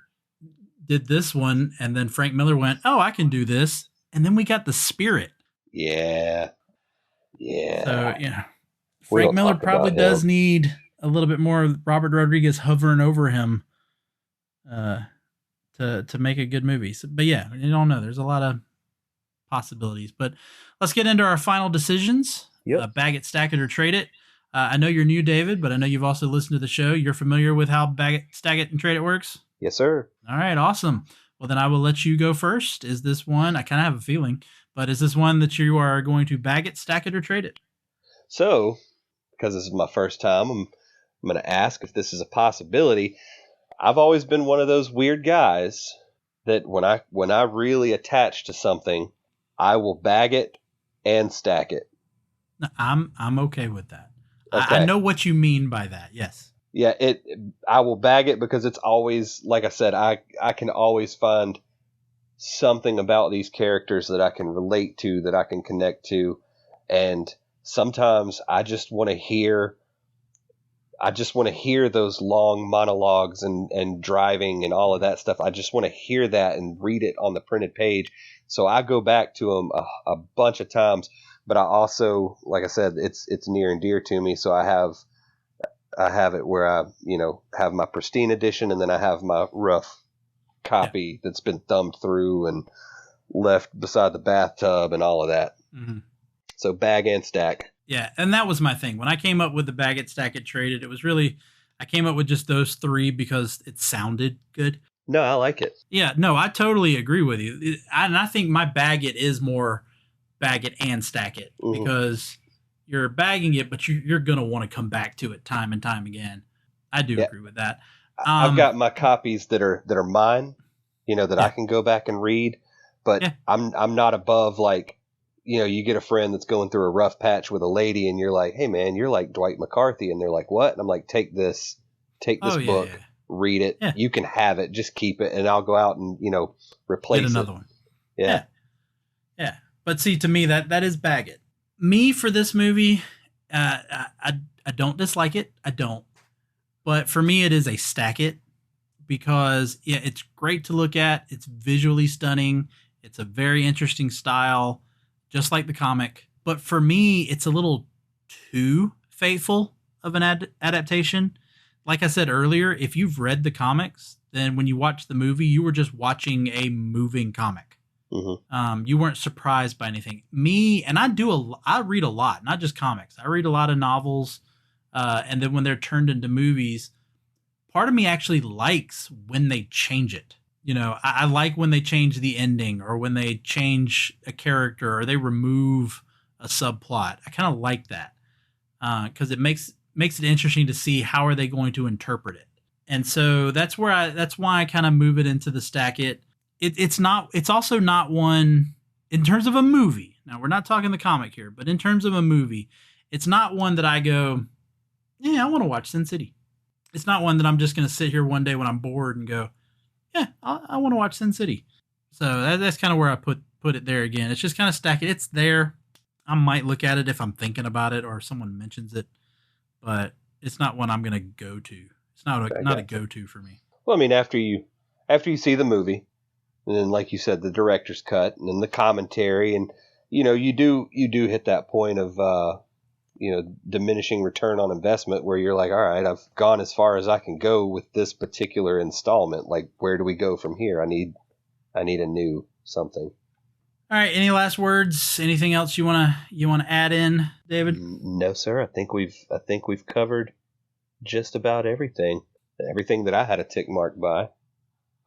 did this one and then Frank Miller went, oh, I can do this. And then we got The Spirit. Yeah. So, Frank Miller probably does need a little bit more of Robert Rodriguez hovering over him to make a good movie. So, but yeah, you don't know. There's a lot of possibilities. But let's get into our final decisions. Yep. Bag it, stack it, or trade it. I know you're new, David, but I know you've also listened to the show. You're familiar with how bag it, stack it, and trade it works? Yes, sir. All right, awesome. Well, then I will let you go first. Is this one, I kind of have a feeling, but is this one that you are going to bag it, stack it, or trade it? So, because this is my first time, I'm going to ask if this is a possibility. I've always been one of those weird guys that when I really attach to something, I will bag it and stack it. No, I'm okay with that. Okay. I know what you mean by that. Yes. Yeah, I will bag it because it's always, like I said, I can always find something about these characters that I can relate to, that I can connect to, and sometimes I just want to hear those long monologues and driving and all of that stuff. I just want to hear that and read it on the printed page. So I go back to them a bunch of times, but I also, like I said, it's near and dear to me. So I have it where I, have my pristine edition, and then I have my rough copy that's been thumbed through and left beside the bathtub and all of that. Mm-hmm. So bag and stack. Yeah, and that was my thing. When I came up with the bag it, stack it, trade it, it was really, I came up with just those three because it sounded good. No, I like it. Yeah, no, I totally agree with you. And I think my bag it is more bag it and stack it, because you're bagging it, but you're going to want to come back to it time and time again. I do agree with that. I've got my copies that are mine, that I can go back and read, but I'm not above, like, you get a friend that's going through a rough patch with a lady, and you're like, hey man, you're like Dwight McCarthy, and they're like, what? And I'm like, take this book, read it. Yeah. You can have it, just keep it, and I'll go out and replace Get another one. Yeah. But see, to me, that is bag it. Me, for this movie, I don't dislike it. I don't. But for me, it is a stack it, because it's great to look at. It's visually stunning. It's a very interesting style, just like the comic. But for me, it's a little too faithful of an adaptation. Like I said earlier, if you've read the comics, then when you watch the movie, you were just watching a moving comic. Mm-hmm. You weren't surprised by anything. Me, and I read a lot, not just comics. I read a lot of novels, and then when they're turned into movies, part of me actually likes when they change it. I like when they change the ending, or when they change a character, or they remove a subplot. I kind of like that, because it makes it interesting to see how are they going to interpret it. And so that's why I kind of move it into the stack it. It's also not one, in terms of a movie. Now, we're not talking the comic here, but in terms of a movie, it's not one that I go, yeah, I want to watch Sin City. It's not one that I'm just going to sit here one day when I'm bored and go, yeah, I want to watch Sin City. So that's kind of where I put it there again. It's just kind of stack it. It's there. I might look at it if I'm thinking about it or someone mentions it, but it's not one I'm going to go to. It's not a go-to for me. Well, I mean, after you see the movie, and then, like you said, the director's cut, and then the commentary, and you do hit that point of diminishing return on investment, where you're like, all right, I've gone as far as I can go with this particular installment. Like, where do we go from here? I need a new something. All right. Any last words? Anything else you wanna add in, David? No, sir. I think we've covered just about everything that I had a tick mark by.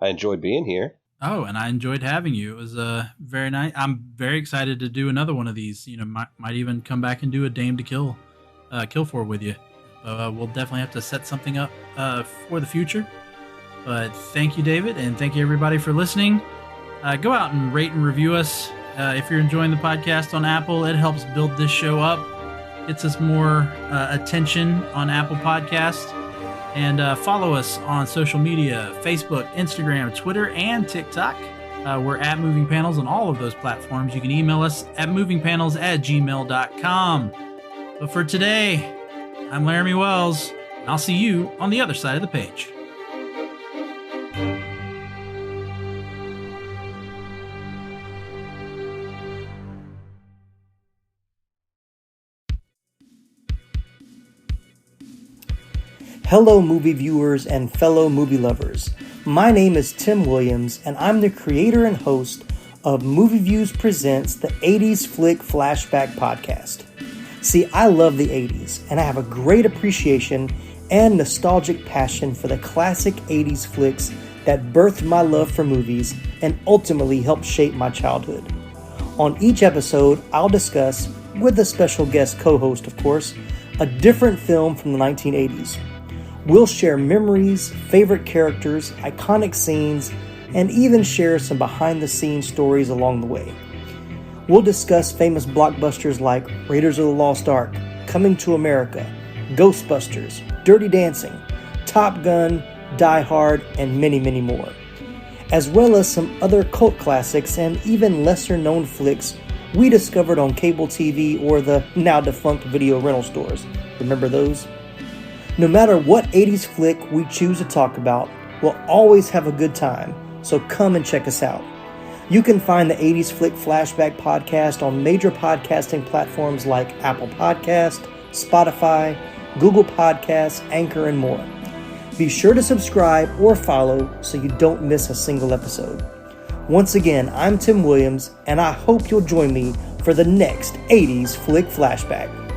I enjoyed being here. Oh, and I enjoyed having you. It was very nice. I'm very excited to do another one of these. Might even come back and do a Dame to Kill for with you. We'll definitely have to set something up for the future. But thank you, David, and thank you everybody for listening. Go out and rate and review us if you're enjoying the podcast on Apple. It helps build this show up. Gets us more attention on Apple Podcasts. And follow us on social media, Facebook, Instagram, Twitter, and TikTok. We're at Moving Panels on all of those platforms. You can email us at movingpanels@gmail.com. But for today, I'm Laramy Wells, and I'll see you on the other side of the page. Hello, movie viewers and fellow movie lovers. My name is Tim Williams, and I'm the creator and host of Movie Views Presents the 80s Flick Flashback Podcast. See, I love the 80s, and I have a great appreciation and nostalgic passion for the classic 80s flicks that birthed my love for movies and ultimately helped shape my childhood. On each episode, I'll discuss, with a special guest co-host of course, a different film from the 1980s. We'll share memories, favorite characters, iconic scenes, and even share some behind-the-scenes stories along the way. We'll discuss famous blockbusters like Raiders of the Lost Ark, Coming to America, Ghostbusters, Dirty Dancing, Top Gun, Die Hard, and many, many more, as well as some other cult classics and even lesser-known flicks we discovered on cable TV or the now-defunct video rental stores. Remember those? No matter what 80s flick we choose to talk about, we'll always have a good time, so come and check us out. You can find the 80s Flick Flashback Podcast on major podcasting platforms like Apple Podcast, Spotify, Google Podcasts, Anchor, and more. Be sure to subscribe or follow so you don't miss a single episode. Once again, I'm Tim Williams, and I hope you'll join me for the next 80s Flick Flashback.